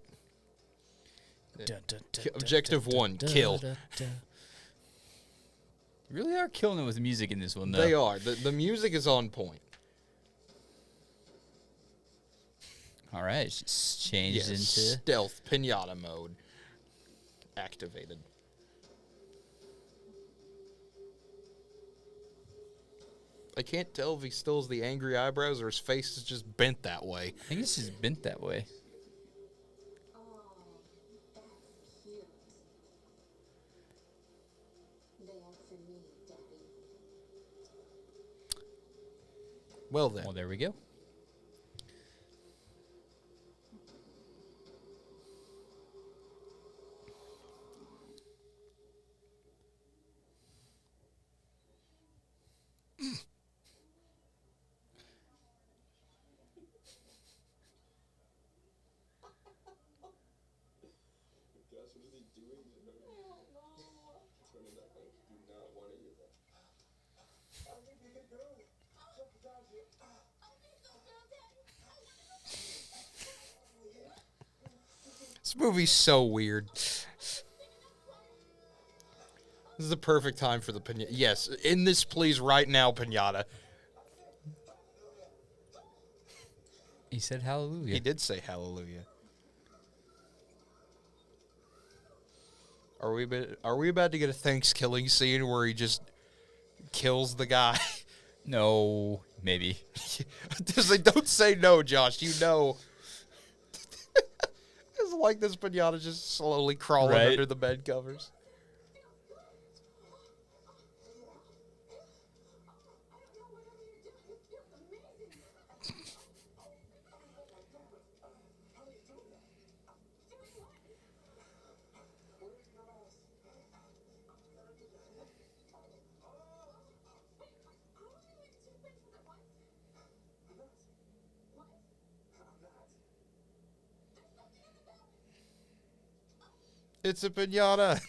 Dun, dun, dun, dun, Objective dun, 1, dun, kill. dun, dun. You really are killing it with the music in this one, though. They are. The music is on point. All right, she's changed Yes, into. stealth pinata mode activated. I can't tell if he still has the angry eyebrows or his face is just bent that way. I think it's just bent that way. oh, that's cute. They are for me, Daddy. Well then, Well, there we go. Gosh, what is he doing to her? I don't know. Turning up, I do not want to hear that. I'll give you a good girl. Jump down here. I'll be This movie's so weird. This is the perfect time for the piñata. Yes, in this, please, right now, piñata. He said hallelujah. He did say hallelujah. Are we about to get a Thanksgiving scene where he just kills the guy? No, maybe. Just like, don't say no, Josh. You know. It's like this piñata just slowly crawling Right. under the bed covers. It's a piñata.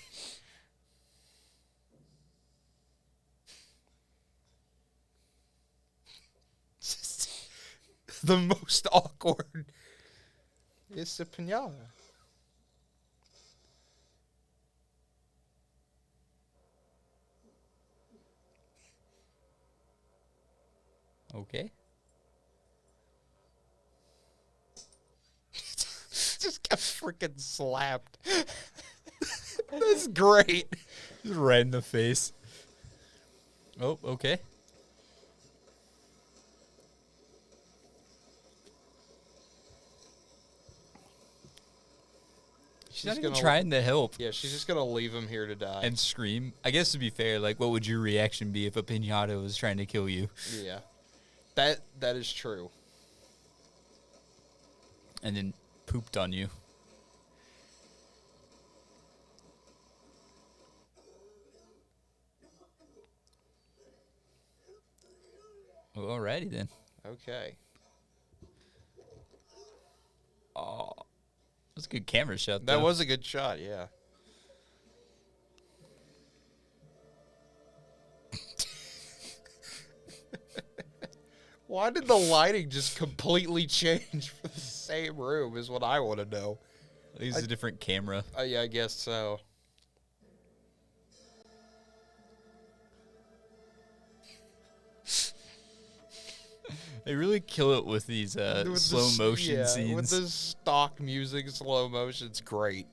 Just the most awkward. It's a piñata. Okay. Just got freaking slapped. That's great. Just right in the face. Oh, okay. She's not even gonna- trying to help Yeah, she's just gonna leave him here to die. and scream. I guess to be fair, like, what would your reaction be if a piñata was trying to kill you Yeah, that is true. and then pooped on you? Well, alrighty then. Okay. Oh, that's a good camera shot. That though. was a good shot, yeah. Why did the lighting just completely change for the same room is what I want to know. It's a different camera. Yeah, I guess so. They really kill it with these With slow this- motion yeah, scenes. With this stock music, slow motion, it's great.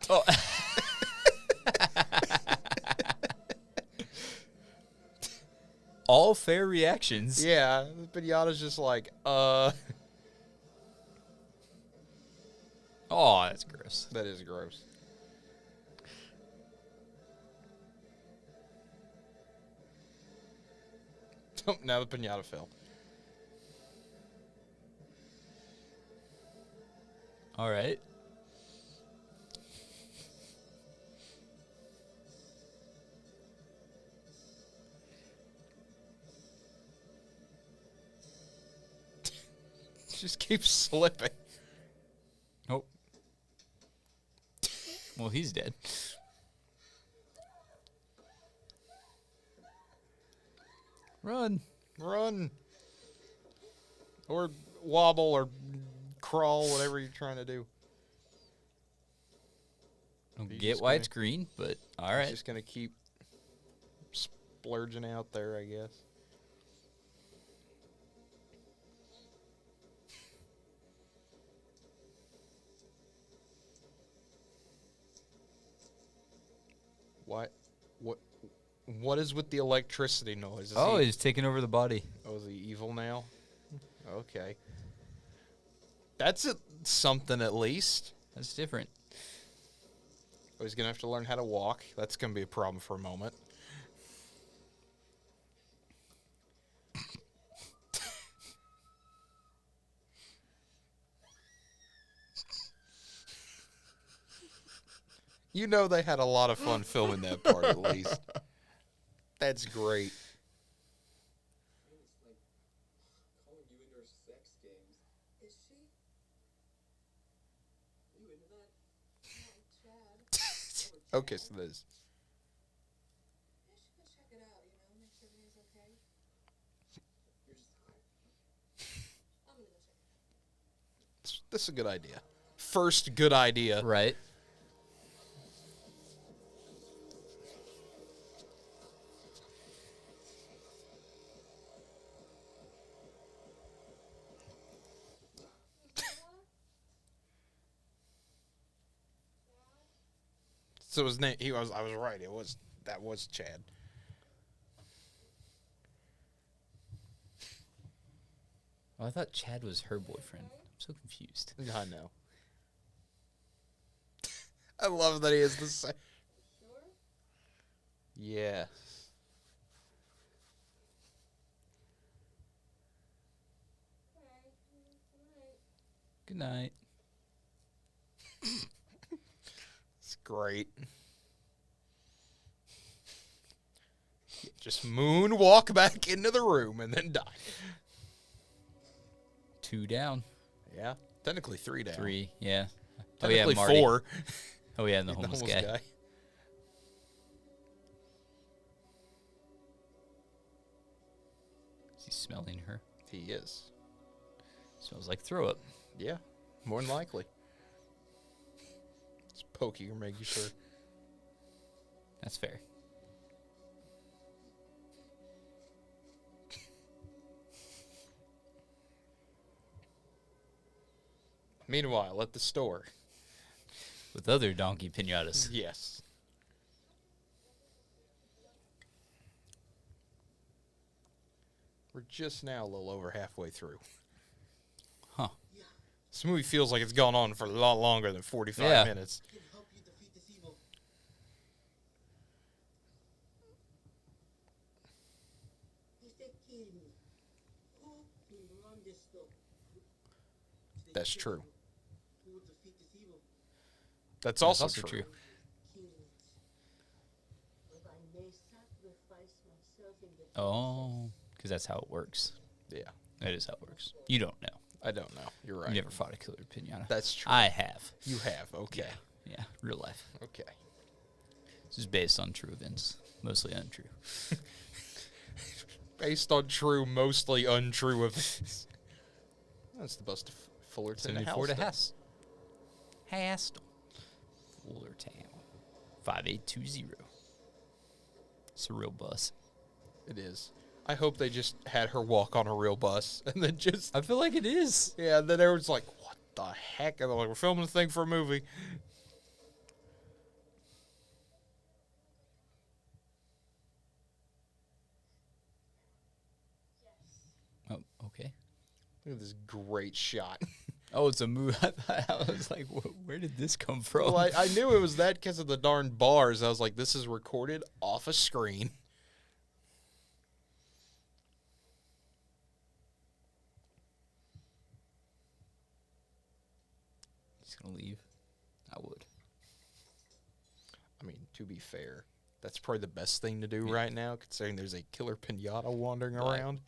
Oh. All fair reactions. Yeah, the piñata's just like, Oh, that's gross. that is gross. Now the piñata fell. All right. Just keeps slipping. Oh. Well, he's dead. Run. Run. Or wobble or crawl, whatever you're trying to do. Don't He's get just why gonna- it's green, but all He's right. just going to keep splurging out there, I guess. What is with the electricity noise? Is Oh, he, he's taking over the body. is he evil now? Okay. That's something at least. That's different. Oh, he's going to have to learn how to walk. That's going to be a problem for a moment. You know they had a lot of fun filming that part, at least. That's great. It's like calling you into her sex games. Is she? You into that? Chad. Okay, so this. I should go check it out, make sure everything's okay. this is a good idea. First good idea. Right. So his name, I was right. That was Chad. Oh, I thought Chad was her boyfriend. I'm so confused. I know. I love that he is the same. Sure? Yeah. Okay. Good night. Good night. It's great. Just moonwalk back into the room and then die. 2 down. Yeah. Technically 3 down. 3, yeah. Technically Marty. 4. Oh, yeah, and the The homeless homeless guy. guy. Is he smelling her? He is. Smells like throw up. Yeah. More than likely. Just poking or making sure. That's fair. Meanwhile, at the store. With other donkey pinatas. Yes. We're just now a little over halfway through. Huh. This movie feels like it's gone on for a lot longer than 45 Yeah. minutes. Can help you defeat this evil. If they kill me, who will run this store? If they That's kill true. you, who will defeat this evil? That's That's also, also true. true. Kill it. But I may sacrifice myself in the Oh, because that's how it works. Yeah. That is how it works. You don't know. I don't know. You're right. You never fought a killer pinata. That's true. I have. You have. Okay. Yeah, real life. Okay. This is based on true events, mostly untrue. Based on true, mostly untrue events. That's the best of Fullerton. 74 to Houston. Hastel. Fullertown. 5820. It's a real bus. It is. I hope they just had her walk on a real bus and then just. I feel like it is. Yeah, then everyone's like, what the heck? And they're like, we're filming a thing for a movie. Oh, okay. Look at this great shot. Oh, it's a movie. I was like, where did this come from? Well, I knew it was that because of the darn bars. I was like, this is recorded off a screen. He's going to leave. I would. I mean, to be fair, that's probably the best thing to do Yeah. right now, considering there's a killer pinata wandering Like- around.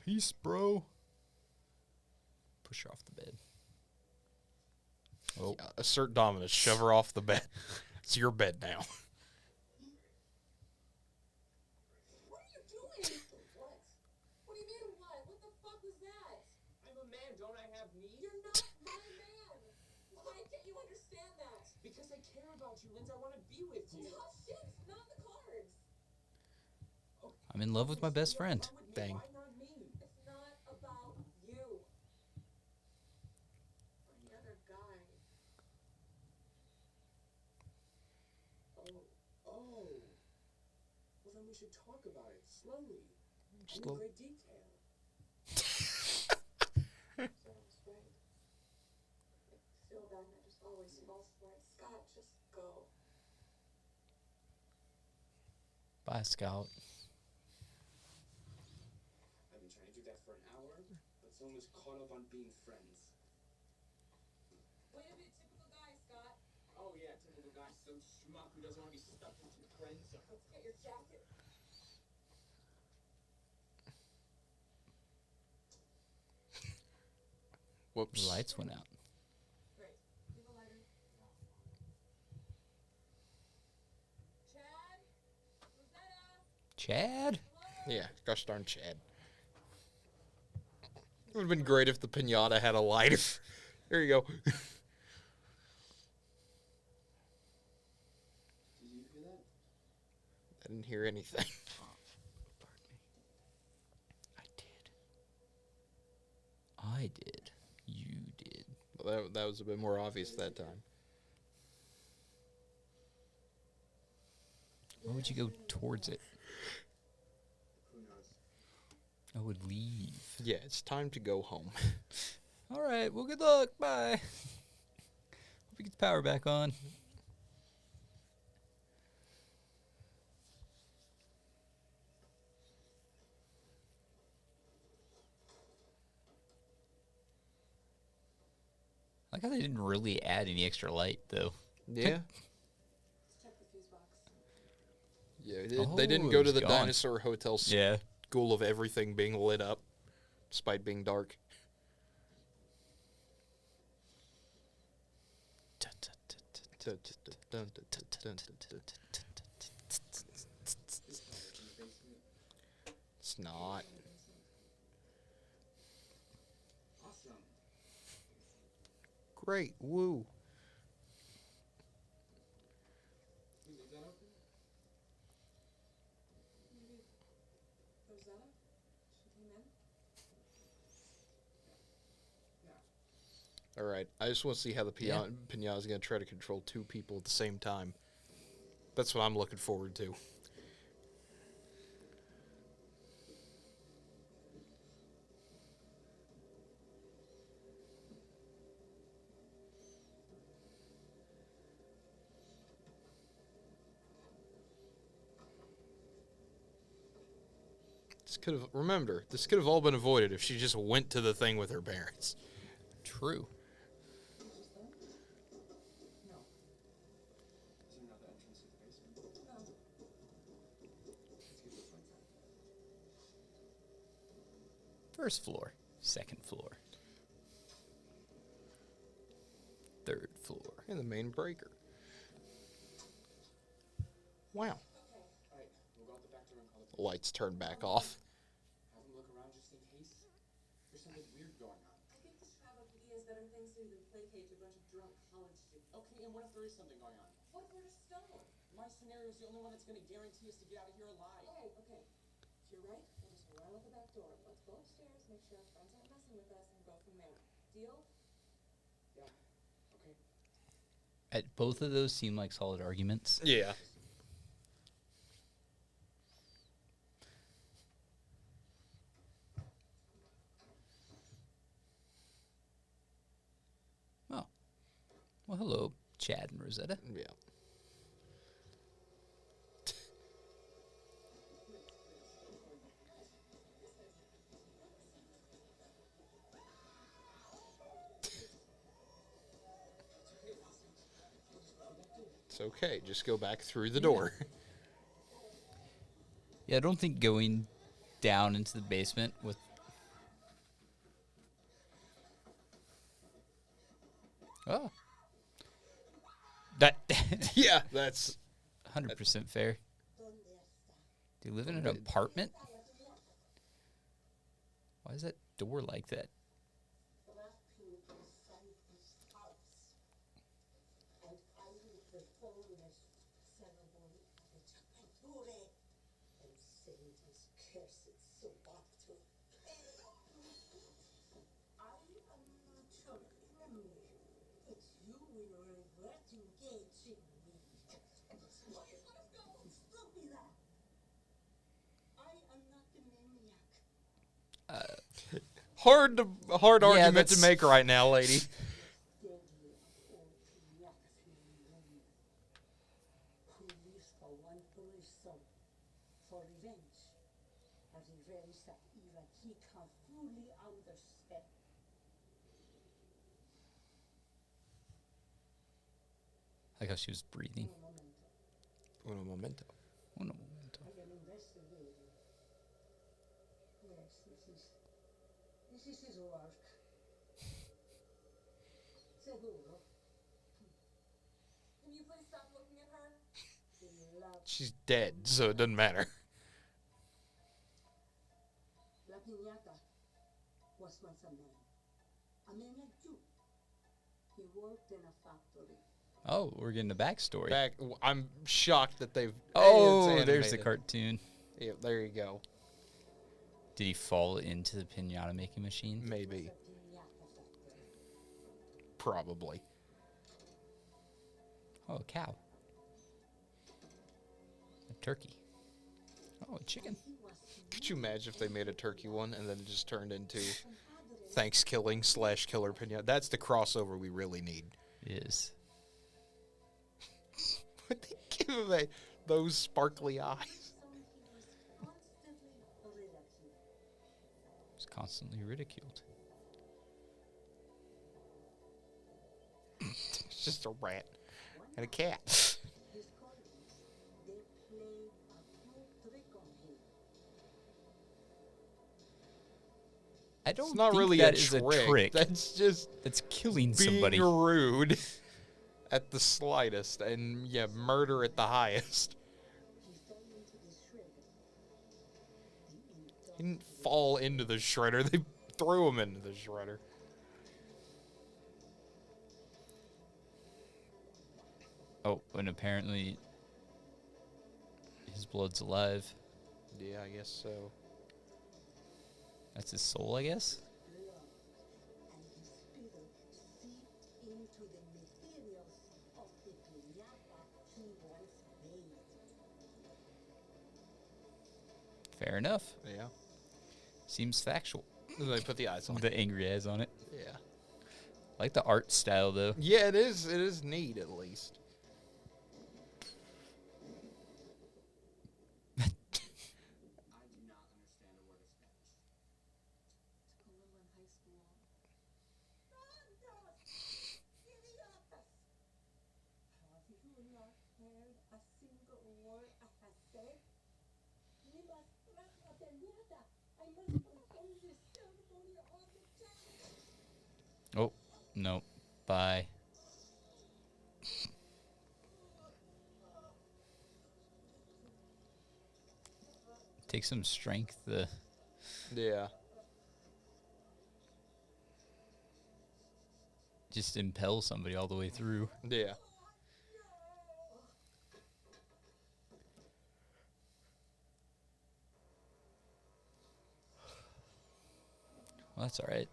Peace, bro. Push her off the bed. Oh, Yeah, assert dominance. Shove her off the bed. It's your bed now. What are you doing? What? What do you mean what? What the fuck was that? I'm a man, don't I have needs? You're not my man. Why can't you understand that? Because I care about you, Linz. I want to be with you. Tough shit, not the cards. I'm in love with my best friend. Why would me? Dang. Why not me? It's not about you. Or the other guy. Oh. Well, then we should talk about it slowly. Just And in a great detail. Sounds right. I feel bad and it just always falls right. Scott, just go. Bye, Scout. I've been trying to do that for an hour, but someone was caught up on being friends. Way to be a typical guy, Scott. Oh yeah, typical guy, some schmuck who doesn't want to be stuck into the friend zone. Let's get your jacket. Whoops. The lights went out. Great. Leave a lighter. Chad? Rosetta? Chad? Hello? Yeah, gosh darn Chad. It would have been great if the pinata had a lighter. There you go. Did you hear that? I didn't hear anything. I did. You did. Well, that was a bit more obvious that time. Why would you go towards it? Who knows? I would leave. Yeah, it's time to go home. All right. Well, good luck. Bye. Hope he gets power back on. I like how they didn't really add any extra light, though. Yeah. Let's check the fuse box. Yeah, Oh, they didn't it go to was the gone. dinosaur hotel Yeah. school of everything being lit up, despite being dark. It's not. Awesome. Great. Woo. You leave that open? Maybe Rosetta? She came in? Yeah. All right. I just want to see how the Yeah. Piñata is going to try to control two people at the same time. That's what I'm looking forward to. This could have all been avoided if she just went to the thing with her parents. True. Just there? No. Is there another entrance to the basement? No. Let's get this one. First floor. Second floor. Third floor. And the main breaker. Wow. Alright, we'll go out the back door and call the Lights turned back off. Have them look around just in case. There's something weird going on. I think this travel PD has better things to do than placate a bunch of drunk college students. Okay, and what if there is something going on? What if we're just stoned? My scenario is the only one that's going to guarantee us to get out of here alive. Okay, okay. If you're right, we'll just run out the back door. Let's go upstairs, make sure our friends aren't messing with us, and go from there. Deal? Yeah. Okay. Both of those seem like solid arguments. Yeah. Oh. Well, hello, Chad and Rosetta. Yeah. It's okay. Just go back through the door. Yeah, I don't think going down into the basement with... Oh. That... Yeah, that's 100% fair. ¿Dónde está? Do you live in an apartment? Why is that door like that? Trapping inside this house. And I will perform this ceremony of the Chapature and send this cursed Subato. I am not sure. Remember that you will regret engaging me. Please let us go. Stupida. I am not the maniac. hard argument to that's- make right now, lady. Deadly of all piñatas in the world, who lives for one person, for revenge, a revenge that even he can fully understand. I like how she was breathing. Un momento, Un momento. One momento. I am investigating. Yes, this is his work. Seguro. Can you please stop looking at her? He loves She's dead, so it doesn't matter. La piñata was once a man like you, He worked in a factory. Oh, we're getting a backstory. I'm shocked that they've. Oh, it's there's the animated. cartoon. Yeah, there you go. Did he fall into the pinata making machine? Maybe, The piñata factory. probably. Oh, a cow. A turkey. Oh, a chicken. He was Could you imagine if they made a turkey one and then it just turned into compadre. Thanksgiving / Killer Piñata? That's the crossover we really need. Is. But they give him those sparkly eyes. So he was constantly ridiculed. It's constantly ridiculed. It's just a rat and a cat. His colleagues, they played a cruel trick on him. I don't It's not think really that a is trick. That's just That's killing being somebody. rude at the slightest, and yeah, murder at the highest. He fell into the shredder. He didn't fall into the shredder. They threw him into the shredder. Oh, and apparently his blood's alive. Yeah, I guess so. That's his soul, I guess? Blood, and his spirit seeped into the materials of the piñata he once made. Fair enough. Yeah. Seems factual. They put the eyes on. The angry eyes on it. Yeah. Like the art style, though. Yeah, it is. It is neat, at least. I do not understand a word of Spanish. School in high school. ¡Tontos! ¡Idiotas! Have you not heard a single word I have said? We must press a piñata. I must perform this ceremony on the child. Oh, no. Bye. Takes some strength to Yeah. just impel somebody all the way through. Yeah. Well, that's all right.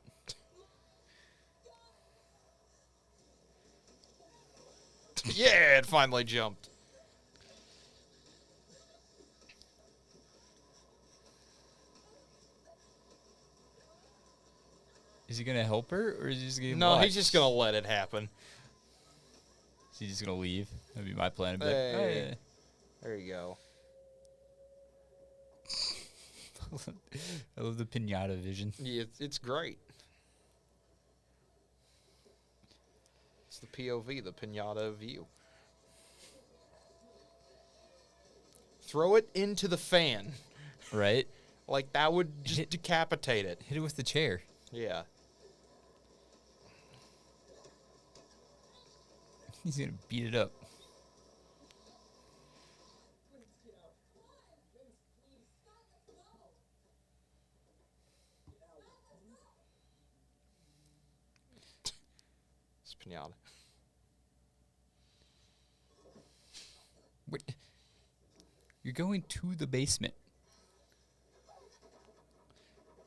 Yeah, it finally jumped. Is he gonna help her, or is he just gonna No, watch? he's just gonna let it happen. Is he just gonna leave? That'd be my plan. I'd be like, Hey. "Hey." There you go. I love the pinata vision. Yeah, it's great. It's the POV, the pinata view. Throw it into the fan. Right? Like, that would just Hit- decapitate it. Hit it with the chair. Yeah. He's gonna beat it up. It's pinata. Wait. You're going to the basement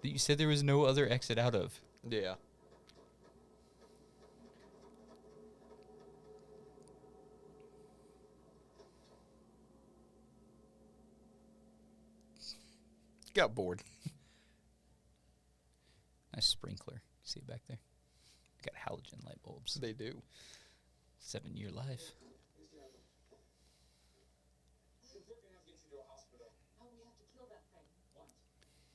that you said there was no other exit out of. Yeah. Got bored. Nice sprinkler. See it back there? Got halogen light bulbs. They do. 7-year life. We're gonna have to get you to a hospital. Oh, we have to kill that thing. What?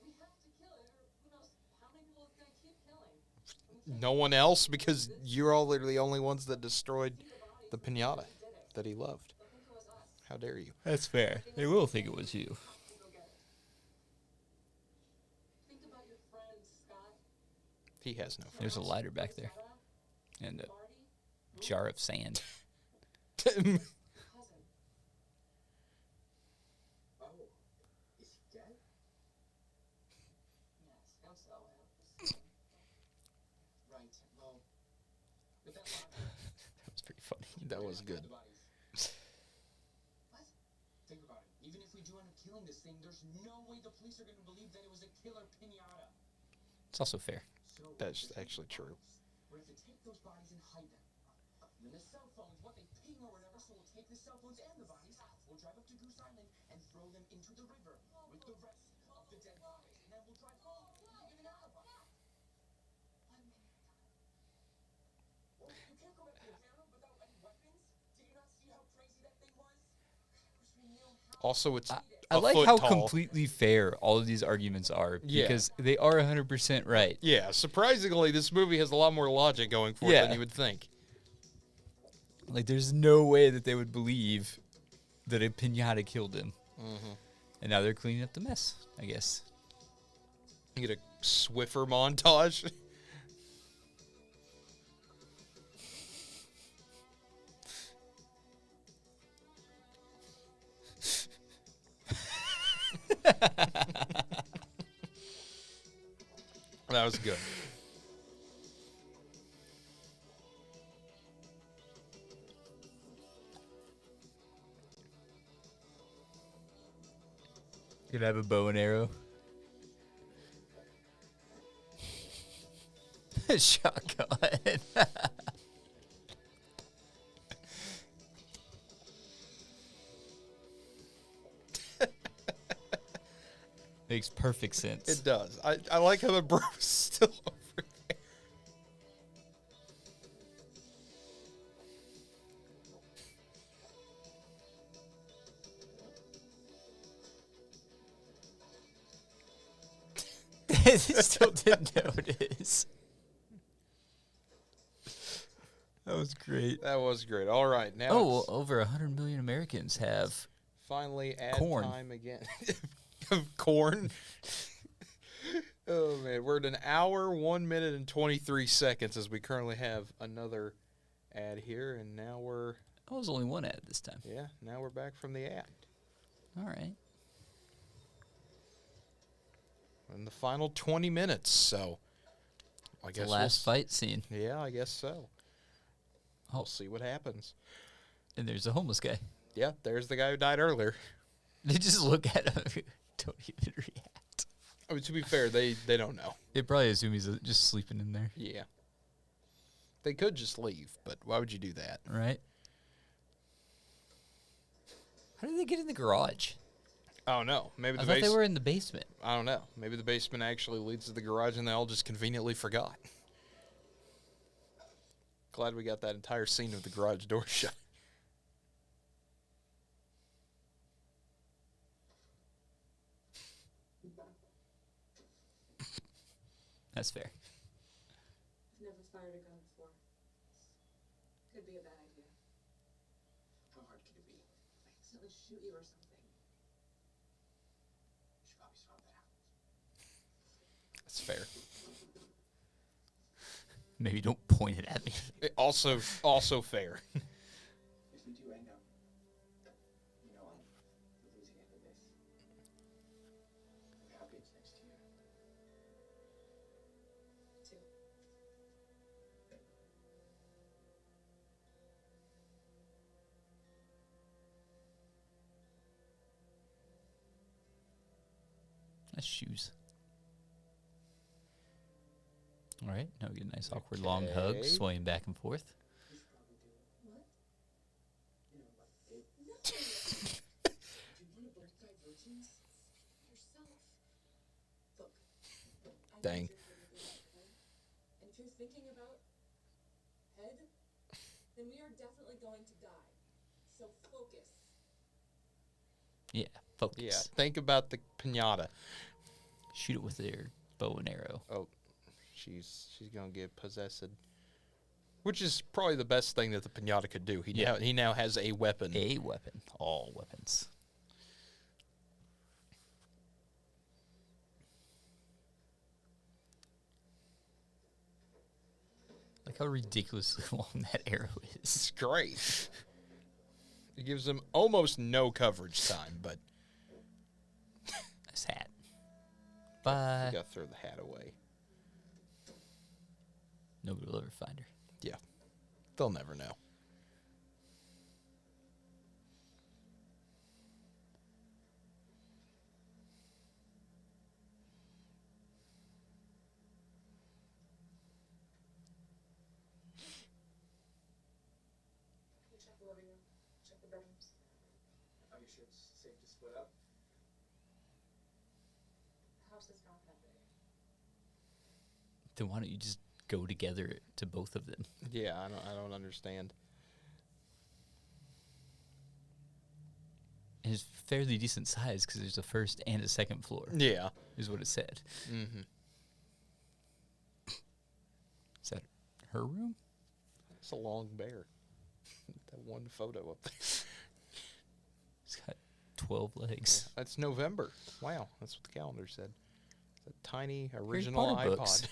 We have to kill it, or who knows how many people it's gonna keep killing. And we can't No one else, because you're all the only ones that destroyed the pinata that he loved. they'll think it was us. How dare you? That's fair. They will think it was you. To go get it. Think about your friends, Scott. He has no There's a lighter back there. Rosetta, And a Marty, jar of sand. friends. cousin. Oh, is he dead? Yes, I'm so happy. Right. Well, with that locked That was good. The bodies. What? Think about it. Even if we do end up killing this thing, there's no way the police are going to believe that it was a killer piñata. It's also fair. So That's actually true. we have to take those bodies and hide them. And then the cell phones, what they ping or whatever, so we'll take the cell phones and the bodies, we'll drive up to Goose Island and throw them into the river with the rest of the dead bodies. And then we'll drive home and get an alibi. 1 minute. Well, you can't go back to the town without any weapons. Did you not see how crazy that thing was? I wish we knew how. Also, it's I a like foot how tall. completely fair all of these arguments are Yeah. because they are 100% right. Yeah, surprisingly, this movie has a lot more logic going for it Yeah. than you would think. Like, there's no way that they would believe that a piñata killed him. And now they're cleaning up the mess, I guess. You get a Swiffer montage. That was good. You could have a bow and arrow. Shotgun. Makes perfect sense. It does. I like how the bro's still over there. Still didn't notice. That was great. That was great. All right, now Oh, well, it's over 100 million Americans have. finally ad corn. time again. Corn. Oh man, we're at an hour, 1 minute, and 23 seconds as we currently have another ad here, and now we're Oh, it was only one ad this time. now we're back from the ad. All right. In the final 20 minutes, so I The guess last fight scene. Yeah, I guess so. Oh. We'll see what happens. And there's a homeless guy. Yeah, there's the guy who died earlier. They just look at him. Don't even react. I mean, to be fair, they don't know. They probably assume he's just sleeping in there, Yeah. They could just leave, but why would you do that? right? How did they get in the garage? I don't know. Maybe I the thought they were in the basement. I don't know. Maybe the basement actually leads to the garage and they all just conveniently forgot. Glad we got that entire scene of the garage door shut. That's fair. I've never fired a gun before. Could be a bad idea. How hard could it be? I accidentally shoot you or something. You should probably start that out. That's fair. Maybe don't point it at me. Also fair. If we do end up, on the losing end of this, I'm happy it's next year. Too. Nice shoes. All right, now we get a nice awkward long hug, Okay. swaying back and forth. You should probably do it. What? Like it. No! Do you want to both die virgins? Yourself. Look, I Dang. know you're gonna do that, okay? And if you're thinking about head, then we are definitely going to die. So focus. Yeah, focus. Yeah, think about the piñata. Shoot it with their bow and arrow. Oh, she's gonna get possessed, which is probably the best thing that the piñata could do. He now has a weapon. A weapon. All weapons. Like how ridiculously long that arrow is. It's great. It gives him almost no coverage time, but Nice hat. you Bye. gotta throw the hat away. Nobody will ever find her. Yeah, they'll never know. bedrooms. Are you sure it's safe to split up? The house is not that big. Then why don't you just go together to both of them? Yeah, I don't understand. And it's fairly decent size because there's a first and a second floor, Yeah. is what it said. Mm-hmm. Is that her room? It's a long bear. That one photo up there. It's got 12 legs. That's November. Wow, that's what the calendar said. It's a tiny Harry original Potter iPod. books.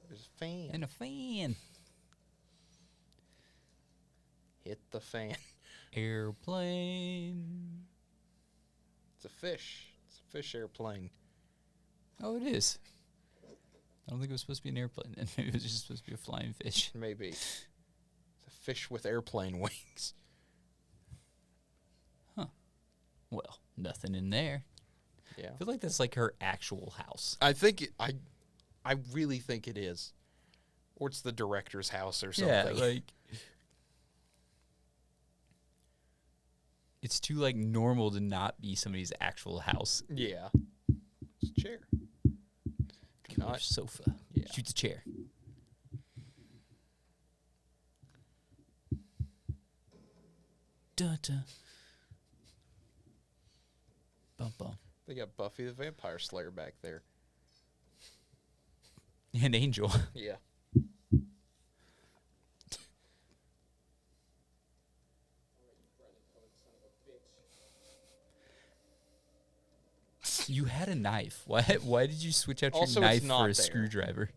There's a fan. And a fan. Hit the fan. Airplane. It's a fish. It's a fish airplane. Oh, it is. I don't think it was supposed to be an airplane. And maybe it was just supposed to be a flying fish. Maybe. It's a fish with airplane wings. Well, nothing in there. Yeah. I feel like that's like her actual house. I think I really think it is. Or it's the director's house or something. Yeah, like it's too like normal to not be somebody's actual house. Yeah. It's a chair. Killer Not- sofa. Yeah. Shoot the chair. Dun, dun. Bum, bum. They got Buffy the Vampire Slayer back there. And Angel. Yeah. You had a knife. Why did you switch out Also, your it's knife not for a there. screwdriver?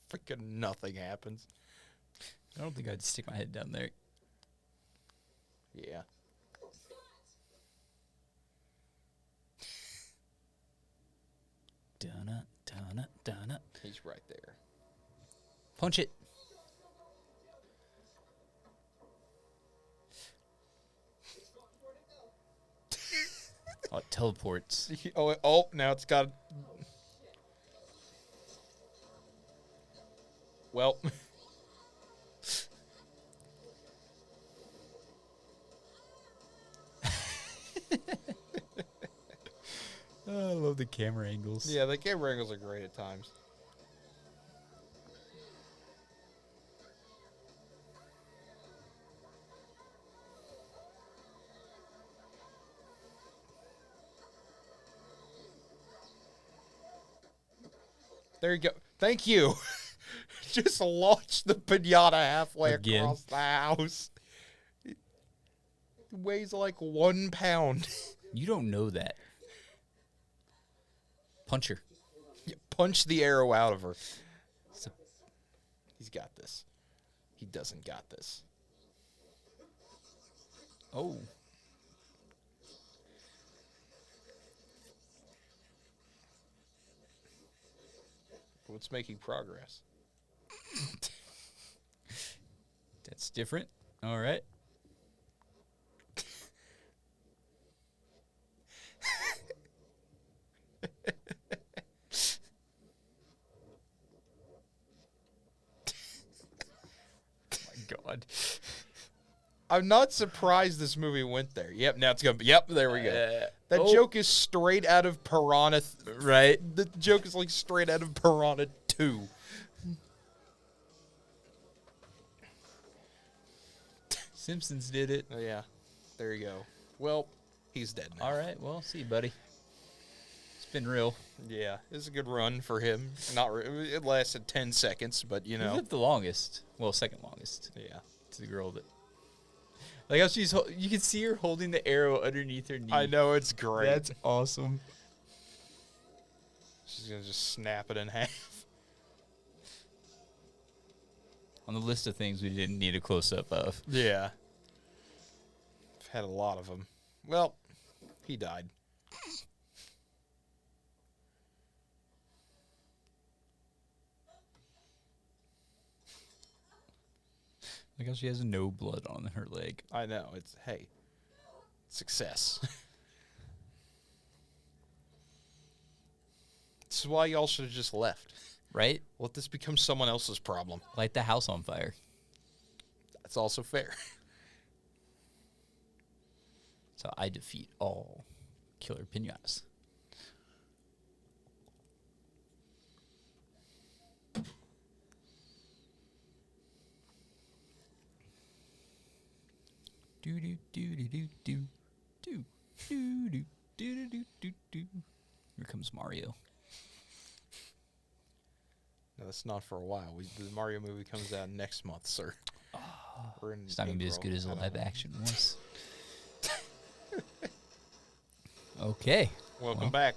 Freaking nothing happens. I don't think I'd stick my head down there. Yeah. Dun-na, dun-na, dun-na. He's right there. Punch it. Oh, it teleports. Oh, now it's got. Well. Oh, I love the camera angles. Yeah, the camera angles are great at times. There you go. Thank you. Just launch the pinata halfway Again. across the house. It weighs like 1 pound. You don't know that. Punch her. Yeah, punch the arrow out of her. He's got this. He doesn't got this. Oh. What's making progress? That's different. All right. My God. I'm not surprised this movie went there. Yep, now it's gonna be. Yep, there we go. That oh. joke is straight out of Piranha. Right. The joke is like straight out of Piranha 2. Simpsons did it. Oh, yeah, there you go. Well, he's dead now. All right. Well, see you, buddy. It's been real. Yeah, it's a good run for him. It lasted 10 seconds, but you He know. lived the longest. Well, second longest. Yeah. To the girl that. Like how she's, you can see her holding the arrow underneath her knee. I know, it's great. That's awesome. She's gonna just snap it in half. On the list of things we didn't need a close up of. Yeah. I've had a lot of them. Well, he died. Like how she has no blood on her leg. I know. It's Success. This is why y'all should have just left. Right? Let this become someone else's problem. Light the house on fire. That's also fair. So I defeat all Killer Piñatas. Do do do do do do do do do do do do do. Here comes Mario. No, that's not for a while. The Mario movie comes out next month, sir. We're in It's not gonna be as April. good as the I don't live know. action was. Okay. Welcome back.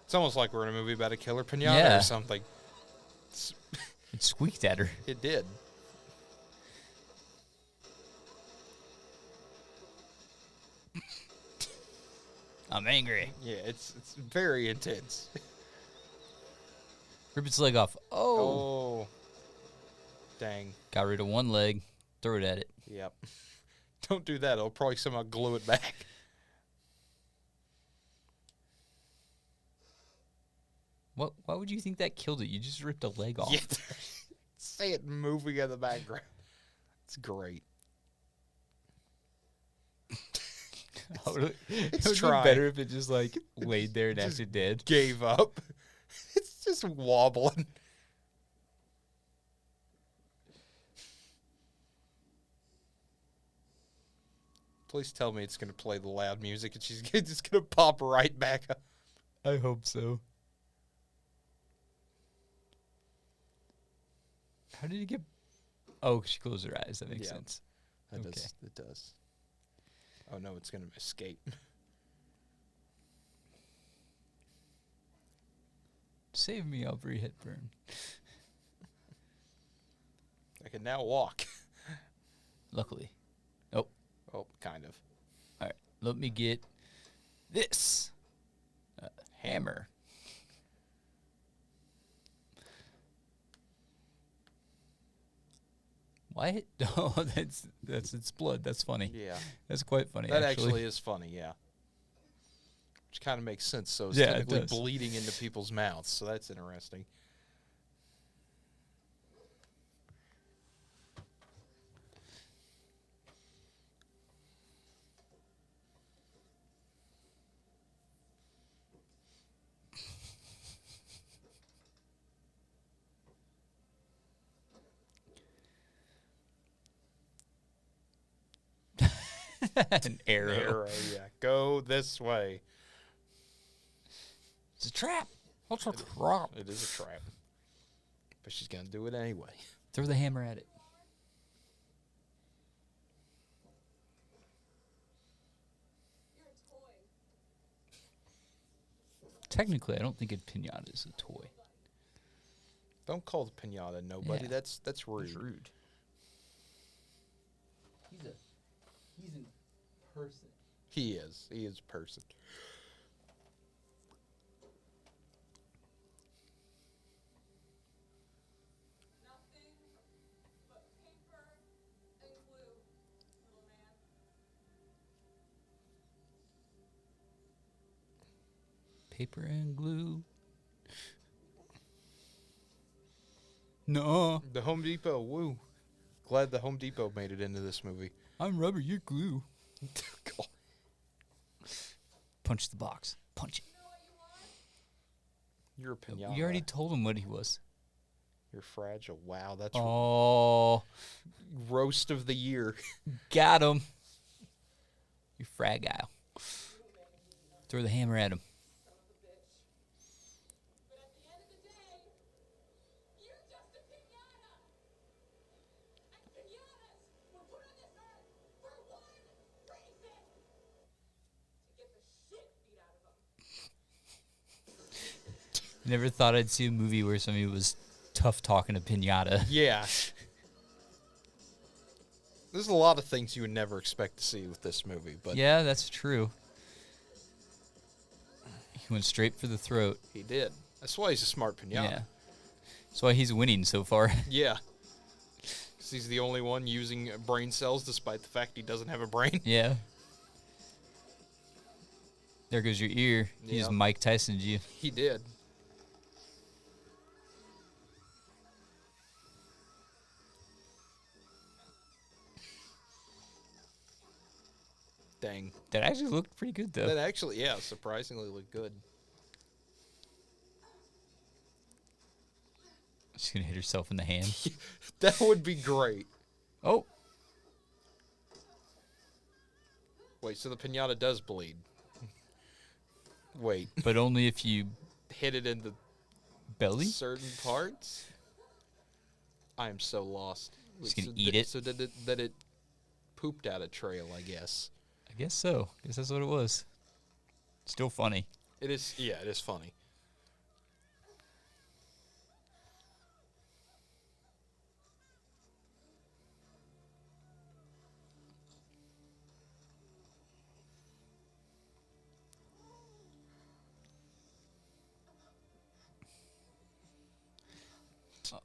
It's almost like we're in a movie about a killer piñata Yeah. or something. It squeaked at her. It did. I'm angry. Yeah, it's very intense. Rip its leg off. Oh. Oh. Dang. Got rid of one leg. Throw it at it. Yep. Don't do that. It'll probably somehow glue it back. What? Why would you think that killed it? You just ripped a leg off. Yeah. Say it moving in the background. It's great. It would It's be trying. better if it just like laid there and Just acted dead. Gave up. It's just wobbling. Please tell me it's going to play the loud music and she's just going to pop right back up. I hope so. How did he get? Oh, she closed her eyes. That makes Yeah. sense. That Okay. does. It does. Oh no, it's going to escape. Save me, Aubrey Hepburn. I can now walk. Luckily. Oh, Oh, kind of. all right. Let me get this hammer. What? Oh, that's its blood. That's funny. Yeah. That's quite funny. That actually is funny, yeah. Which kind of makes sense. So it's Yeah, it technically does. bleeding into people's mouths. So that's interesting. an arrow. Arrow, yeah. Go this way. It's a trap. What's a trap? It is a trap. But she's going to do it anyway. Throw the hammer at it. You're a toy. Technically, I don't think a pinata is a toy. Don't call the pinata nobody. Yeah. That's rude. That's rude. He's a person. He is. He is a person. Nothing but paper and glue, little man. Paper and glue. No, The Home Depot, woo. Glad the Home Depot made it into this movie. I'm rubber. You're glue. God. Punch the box. Punch it. You're a pinata. You already told him what he was. You're fragile. Wow, that's Oh, roast of the year. got him. You fragile. Throw the hammer at him. But at the end of the day, you're just a piñata. And piñatas were put on this earth for one reason: to get the shit beat out of them. Never thought I'd see a movie where somebody was tough talking a pinata. Yeah. There's a lot of things you would never expect to see with this movie, but Yeah, that's true. He went straight for the throat. he did. That's why he's a smart pinata. Yeah. That's why he's winning so far. Yeah. 'Cause he's the only one using brain cells despite the fact he doesn't have a brain. Yeah. There goes your ear. He just Yeah. Mike Tyson'd you. He did. Dang. That actually looked pretty good, though. That actually, yeah, surprisingly looked good. She's going to hit herself in the hand. That would be great. Oh, Wait, so the pinata does bleed. Wait, but only if you hit it in the belly? certain parts? I am so lost. Just Wait, gonna eat it? So did it pooped out a trail, I guess. I guess so. I guess that's what it was. Still funny. It is, yeah, it is funny.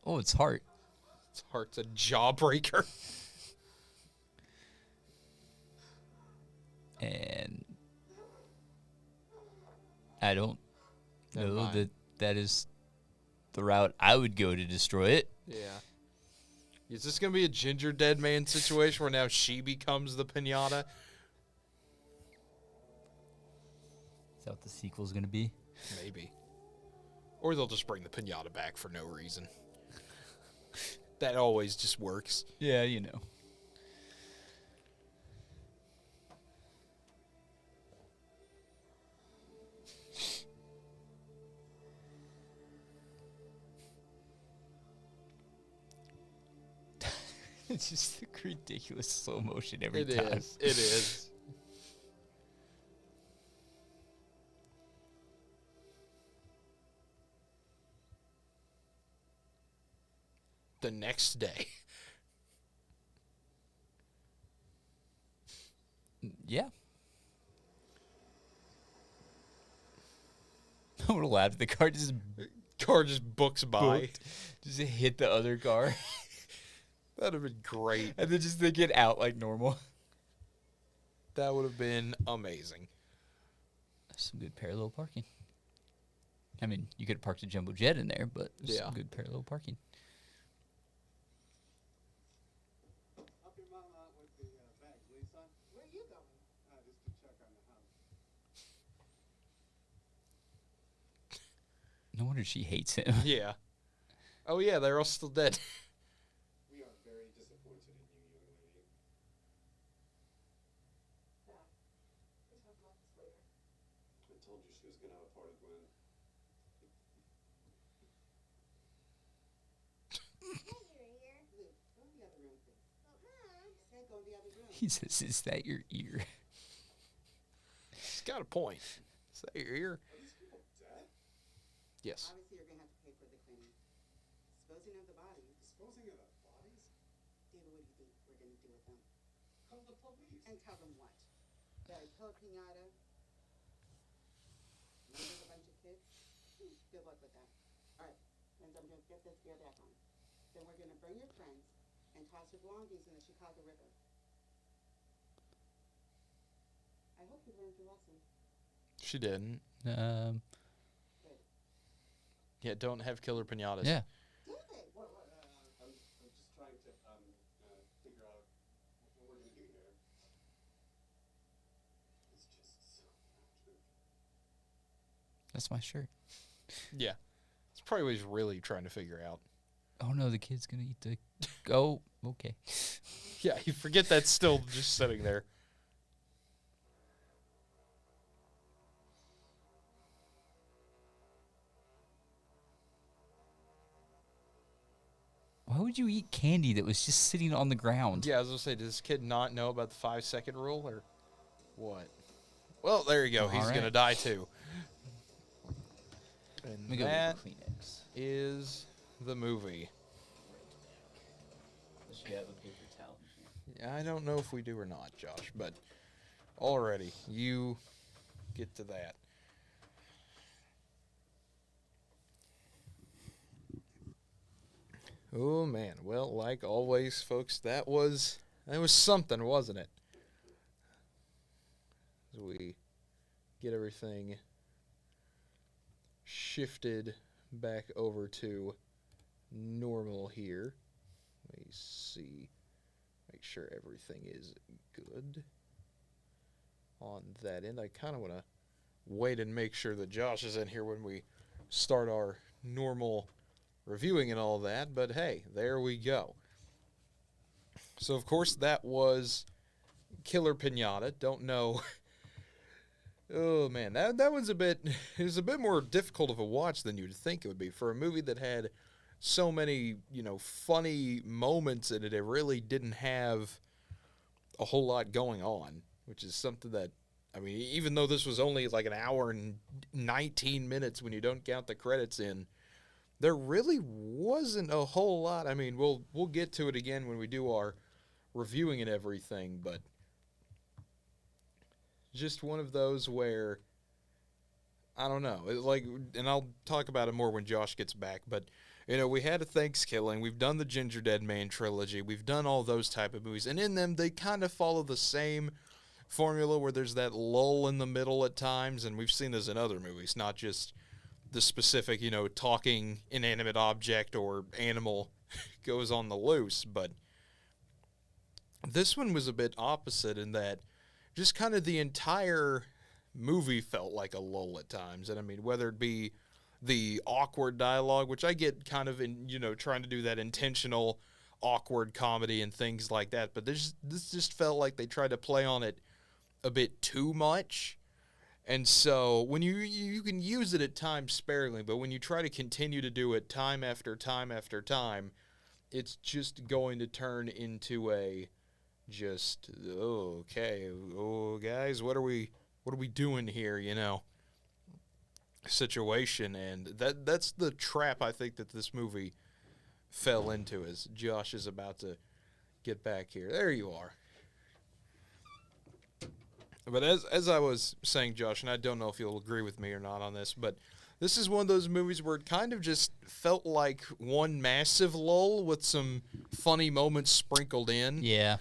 Oh, it's heart. Its heart's a jawbreaker. And I don't Never know mind. that that is the route I would go to destroy it. Yeah. Is this going to be a ginger dead man situation where now she becomes the pinata? Is that what the sequel's going to be? Maybe. Or they'll just bring the pinata back for no reason. That always just works. Yeah, you know. It's just ridiculous slow motion every It time. is. It is. The next day. Yeah. I would have laughed if the car just Car just books by. booked, just hit the other car, That'd have been great. and then just they get out like normal. That would have been amazing. That's some good parallel parking. I mean, you could have parked a jumbo jet in there, but there's Yeah. some good parallel parking. Help your mom out with the bag, please, son. Where are you going? Just to check on the house. No wonder she hates him. Yeah. Oh, yeah, they're all still dead. We are very disappointed in you, young lady. Dad, we'll talk about this later. I told you she was gonna have a party, Gwen. Luke, go in the other room, please. I said go in the other room. He says, "Is that your ear?" He's got a point. Is that your ear? Are these people dead? Yes. Obviously, you're gonna have to pay for the cleaning. Disposing of the bodies. Disposing of the bodies? David, what do you think we're gonna do with them? Call the police. And tell them what? That I killed Piñata. Murdered a bunch of kids. Good luck with that. All right, friends, I'm gonna get this gear back on. Then we're gonna bring your friends and toss your belongings in the Chicago River. I hope you learned your lesson. She didn't. Good. Yeah, don't have killer pinatas. Yeah. David! What? I'm just trying to figure out what we're gonna do here. It's just so not true. That's my shirt. Yeah. It's probably what he's really trying to figure out. Oh no, the kid's gonna eat the. Oh, okay. Yeah, you forget that's still just sitting there. Why would you eat candy that was just sitting on the ground? Yeah, I was gonna say, does this kid not know about the 5-second rule or what? Well, there you go. He's Alright. gonna die too. Let And me go that get Kleenex. is the movie. Does she have a paper towel? Yeah, I don't know if we do or not, Josh, but already you get to that. Oh man, well, like always, folks, that was something, wasn't it? As we get everything shifted back over to normal here. Let me see. Make sure everything is good on that end. I kind of want to wait and make sure that Josh is in here when we start our normal reviewing and all that, but hey, there we go. So, of course, that was Killer Piñata. Don't know. Oh, man, that was it was a bit more difficult of a watch than you'd think it would be. For a movie that had so many, funny moments in it, it really didn't have a whole lot going on, which is something that, I mean, even though this was only like an hour and 19 minutes when you don't count the credits in, there really wasn't a whole lot. I mean, we'll get to it again when we do our reviewing and everything, but just one of those where, I don't know, and I'll talk about it more when Josh gets back, but, we had a Thanksgiving, we've done the Ginger Dead Man trilogy, we've done all those type of movies, and in them, they kind of follow the same formula where there's that lull in the middle at times, and we've seen this in other movies, not just the specific, talking inanimate object or animal goes on the loose, but this one was a bit opposite in that just kind of the entire movie felt like a lull at times. And I mean, whether it be the awkward dialogue, which I get kind of in, trying to do that intentional awkward comedy and things like that, but this just felt like they tried to play on it a bit too much. And so when you can use it at times sparingly, but when you try to continue to do it time after time after time, it's just going to turn into a just, okay, guys, what are we doing here, situation. And that's the trap I think that this movie fell into, as Josh is about to get back here. There you are. But as I was saying, Josh, and I don't know if you'll agree with me or not on this, but this is one of those movies where it kind of just felt like one massive lull with some funny moments sprinkled in. Yeah.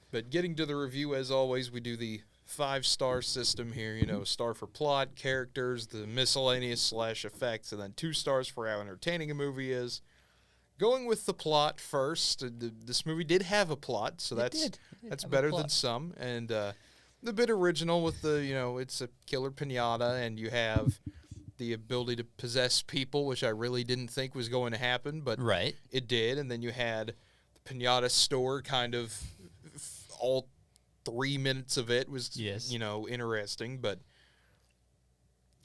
But getting to the review, as always, we do the 5-star system here. Star for plot, characters, the miscellaneous / effects, and then 2 stars for how entertaining a movie is. Going with the plot first, this movie did have a plot, so that's better than some. And the bit original with the, it's a killer piñata, and you have the ability to possess people, which I really didn't think was going to happen, but Right. it did. And then you had the piñata store kind of all 3 minutes of it was, Yes. interesting. But,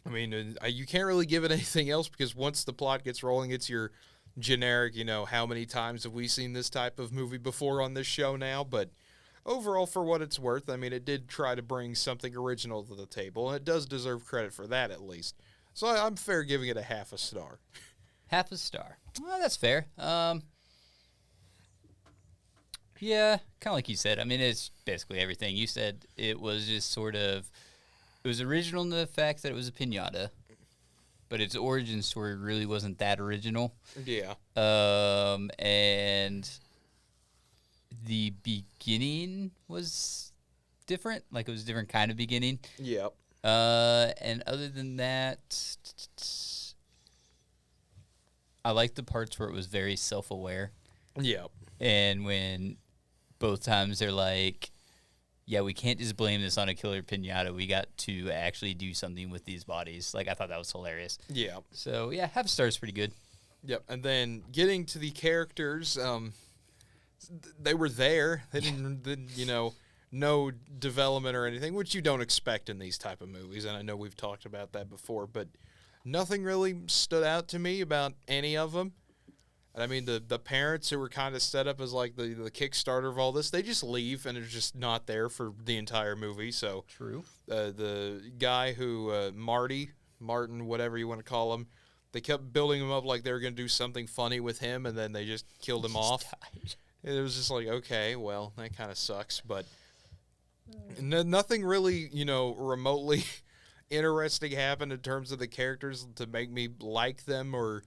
I mean, you can't really give it anything else because once the plot gets rolling, it's your generic, how many times have we seen this type of movie before on this show now? But overall, for what it's worth, I mean, it did try to bring something original to the table, and it does deserve credit for that at least. So I'm fair giving it a half a star. Half a star. Well, that's fair. Yeah, kind of like you said. I mean, it's basically everything. You said it was just sort of, it was original in the fact that it was a piñata, but its origin story really wasn't that original. Yeah. And the beginning was different. Like, it was a different kind of beginning. Yep. And other than that, I liked the parts where it was very self-aware. Yep. And when both times they're like, yeah, we can't just blame this on a killer piñata. We got to actually do something with these bodies. Like, I thought that was hilarious. Yeah. So, yeah, half a star is pretty good. Yep. And then getting to the characters, they were there. They didn't, no development or anything, which you don't expect in these type of movies. And I know we've talked about that before, but nothing really stood out to me about any of them. And I mean, the parents who were kind of set up as like the Kickstarter of all this, they just leave and are just not there for the entire movie. So True. The guy who, Martin, whatever you want to call him, they kept building him up like they were going to do something funny with him, and then they just killed him off. Died. It was just like, okay, well, that kind of sucks, but nothing really, remotely interesting happened in terms of the characters to make me like them or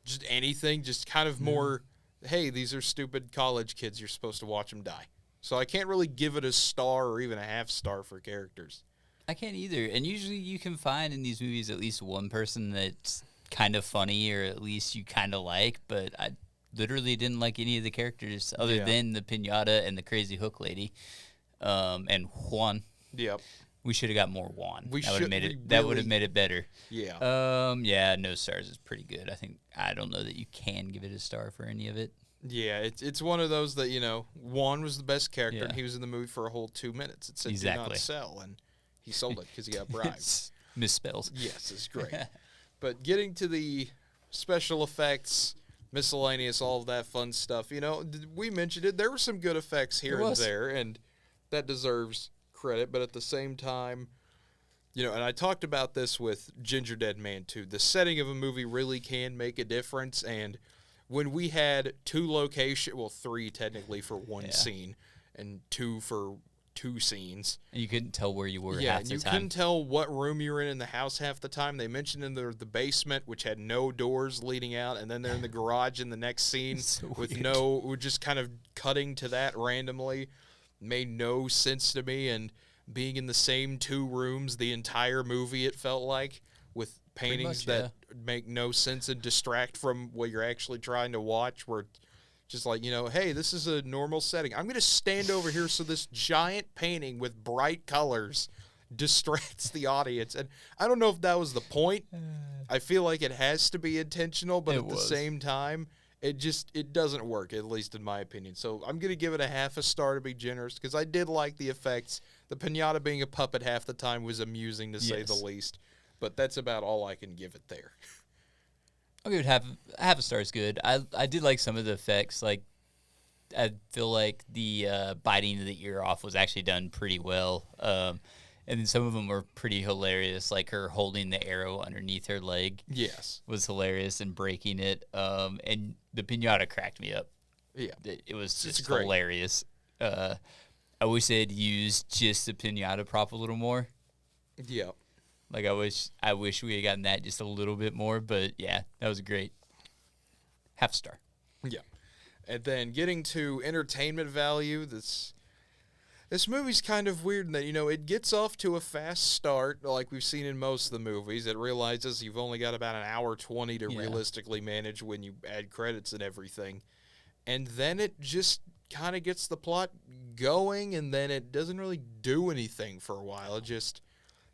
just anything. Just kind of more, hey, these are stupid college kids. You're supposed to watch them die. So I can't really give it a star or even a half star for characters. I can't either. And usually you can find in these movies at least one person that's kind of funny or at least you kind of like, but I literally didn't like any of the characters other Yeah. than the Pinata and the crazy hook lady. And Juan. Yep. We should have got more Juan. We That would have should- made we it. That would really- have made it better. Yeah. Yeah, no stars is pretty good. I don't know that you can give it a star for any of it. Yeah, it's one of those that, Juan was the best character, and Yeah. he was in the movie for a whole 2 minutes. It said do Exactly. not sell, and he sold it because he got bribed. Misspells. Yes, it's great. But getting to the special effects, miscellaneous, all of that fun stuff, we mentioned it. There were some good effects here There and was. there, and that deserves credit. But at the same time, and I talked about this with Ginger Dead Man 2. The setting of a movie really can make a difference, and when we had 3 technically for one Yeah. scene, and 2 for 2 scenes. And you couldn't tell where you were Yeah, half and the you time. couldn't tell what room you were in the house half the time. They mentioned in the basement, which had no doors leading out, and then they're in the garage in the next scene So with weird. we're just kind of cutting to that randomly. Made no sense to me, and being in the same 2 rooms the entire movie, it felt like, with paintings much, that make no sense and distract from what you're actually trying to watch, where just like, hey, this is a normal setting. I'm going to stand over here so this giant painting with bright colors distracts the audience. And I don't know if that was the point. I feel like it has to be intentional, but It at the was. same time, it doesn't work, at least in my opinion. So I'm going to give it a half a star to be generous, because I did like the effects. The Pinata being a puppet half the time was amusing, to say the Yes. least. But that's about all I can give it there. I'll give it half a star is good. I did like some of the effects. Like I feel like the biting of the ear off was actually done pretty well. And then some of them were pretty hilarious, like her holding the arrow underneath her leg Yes. was hilarious and breaking it. And the pinata cracked me up. Yeah. It was It's just great. hilarious. I wish they had used just the pinata prop a little more. Yeah. Like I wish we had gotten that just a little bit more. But yeah, that was great. Half star. Yeah. And then getting to entertainment value, this movie's kind of weird in that, it gets off to a fast start, like we've seen in most of the movies. It realizes you've only got about an hour 20 to Yeah. realistically manage when you add credits and everything. And then it just kind of gets the plot going, and then it doesn't really do anything for a while. It just,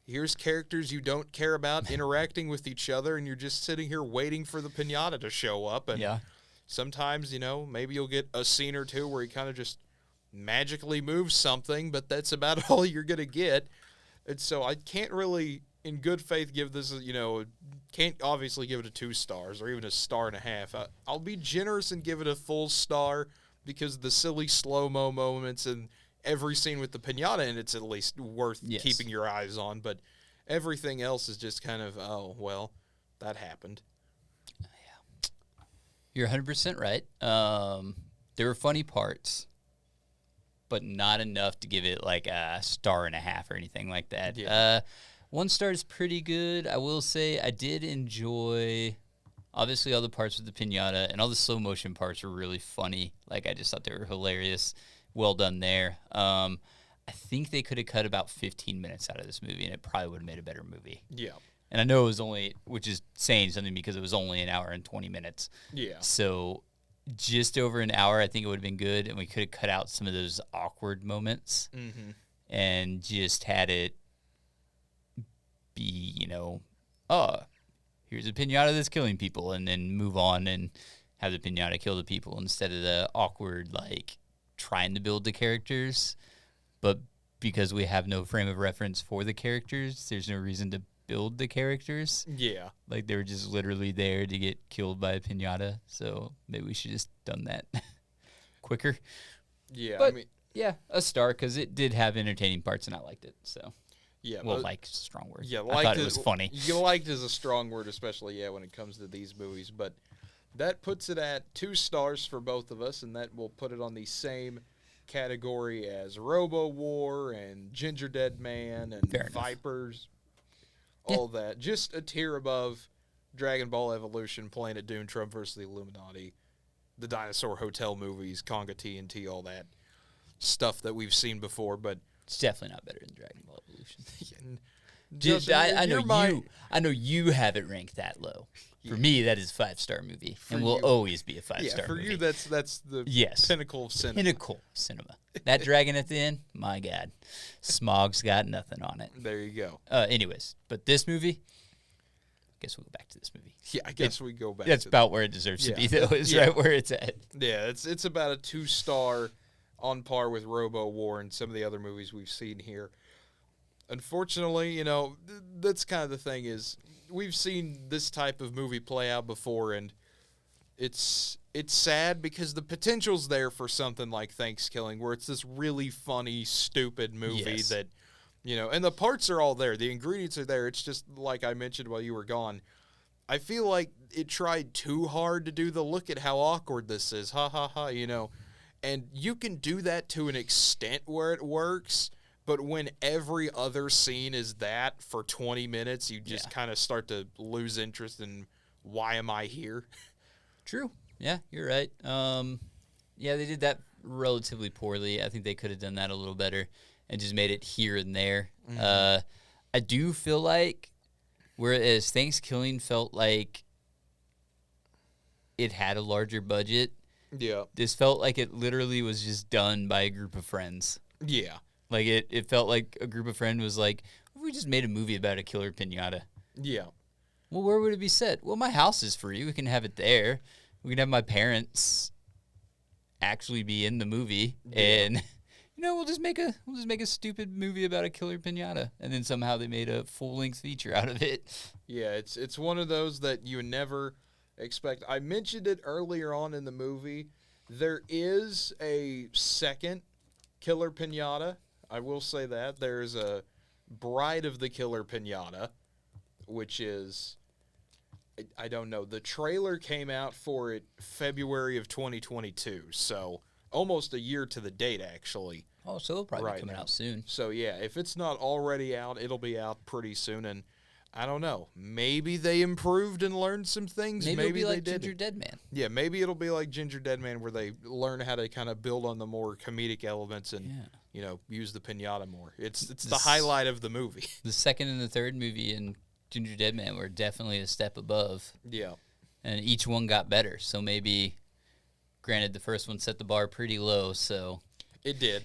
here's characters you don't care about interacting with each other, and you're just sitting here waiting for the pinata to show up. And Yeah. sometimes, maybe you'll get a scene or two where he kind of just magically moves something, but that's about all you're going to get. And so I can't really, in good faith, give this, can't obviously give it a 2 stars or even a 1.5 stars. I'll be generous and give it a full star, because of the silly slow-mo moments and every scene with the pinata in it's at least worth Yes. keeping your eyes on. But everything else is just kind of, oh, well, that happened. You're 100% right. There were funny parts, but not enough to give it like a 1.5 stars or anything like that. Yeah. 1 star is pretty good. I will say I did enjoy, obviously, all the parts with the pinata, and all the slow motion parts were really funny. Like, I just thought they were hilarious. Well done there. I think they could have cut about 15 minutes out of this movie, and it probably would have made a better movie. Yeah. And I know it was only, which is saying something because it was only an hour and 20 minutes. Yeah. So just over an hour, I think it would have been good, and we could have cut out some of those awkward moments Mm-hmm. and just had it be, oh, here's a pinata that's killing people, and then move on and have the pinata kill the people instead of the awkward, like, trying to build the characters. But because we have no frame of reference for the characters, there's no reason to build the characters. Yeah. Like, they were just literally there to get killed by a pinata. So maybe we should just done that quicker. Yeah. But- I mean, Yeah, a star, because it did have entertaining parts, and I liked it. So, yeah. well, but- like is a strong word. Yeah, I thought it was funny. You liked is a strong word, especially when it comes to these movies. But that puts it at 2 stars for both of us, and that will put it on the same category as Robo War and Ginger Dead Man and Fair enough. Vipers. All that, just a tier above Dragon Ball Evolution, Planet Doom, Trump versus the Illuminati, the Dinosaur Hotel movies, Conga TNT, all that stuff that we've seen before. But It's definitely not better than Dragon Ball Evolution. Justin, I know you have it ranked that low. For me, that is a 5-star movie, and will you- always be a Yeah, 5-star for movie. you, that's the Yes. pinnacle of cinema. Pinnacle cinema. That dragon at the end, my God, Smog's got nothing on it. There you go. Anyways, but this movie, I guess we'll go back to this movie. Yeah, I guess we go back. That's to about where it deserves to Yeah. be, though. It's Yeah. right where it's at. Yeah, it's about a 2-star, on par with Robo War and some of the other movies we've seen here. Unfortunately, that's kind of the thing is we've seen this type of movie play out before, and it's sad because the potential's there for something like Thanksgiving, where it's this really funny, stupid movie Yes. that, and the parts are all there. The ingredients are there. It's just like I mentioned while you were gone. I feel like it tried too hard to do the look at how awkward this is, ha ha ha, And you can do that to an extent where it works, but when every other scene is that for 20 minutes, you just kind of start to lose interest in why am I here? True. Yeah, you're right. Yeah, they did that relatively poorly. I think they could have done that a little better and just made it here and there. I do feel like, whereas Thanksgiving felt like it had a larger budget, Yeah. this felt like it literally was just done by a group of friends. Yeah. Like, it felt like a group of friends was like, what if we just made a movie about a killer piñata? Yeah. Well, where would it be set? Well, my house is free. We can have it there. We can have my parents actually be in the movie, and we'll just make a stupid movie about a killer piñata, and then somehow they made a full-length feature out of it. Yeah, it's one of those that you never expect. I mentioned it earlier on in the movie. There is a second Killer Piñata. I will say that. There's a Bride of the Killer Piñata, which is, I don't know. The trailer came out for it February of 2022, so almost a year to the date, actually. Oh, so it'll probably Right be coming now. out soon. So, yeah, if it's not already out, it'll be out pretty soon, and I don't know. Maybe they improved and learned some things. Maybe it'll be they like didn't. Ginger Dead Man. Yeah, maybe it'll be like Ginger Dead Man, where they learn how to kind of build on the more comedic elements and, use the piñata more. It's the highlight of the movie. The second and the third movie in Ginger Dead Man were definitely a step above. Yeah. And each one got better. So maybe, granted, the first one set the bar pretty low, so. It did.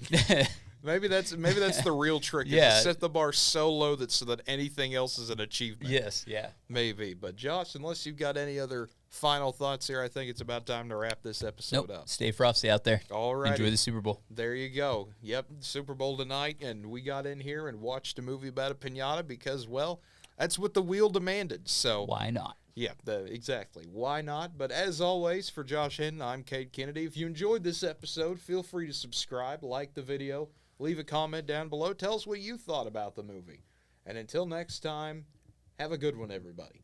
Maybe that's the real trick. Is Yeah. to set the bar so low so that anything else is an achievement. Yes, yeah. Maybe. But Josh, unless you've got any other final thoughts here, I think it's about time to wrap this episode Nope. up. Stay frosty out there. All right. Enjoy the Super Bowl. There you go. Yep, Super Bowl tonight, and we got in here and watched a movie about a piñata because, well, that's what the wheel demanded. So Why not? yeah, exactly. Why not? But as always, for Josh Hinton, I'm Cade Kennedy. If you enjoyed this episode, feel free to subscribe, like the video, leave a comment down below. Tell us what you thought about the movie. And until next time, have a good one, everybody.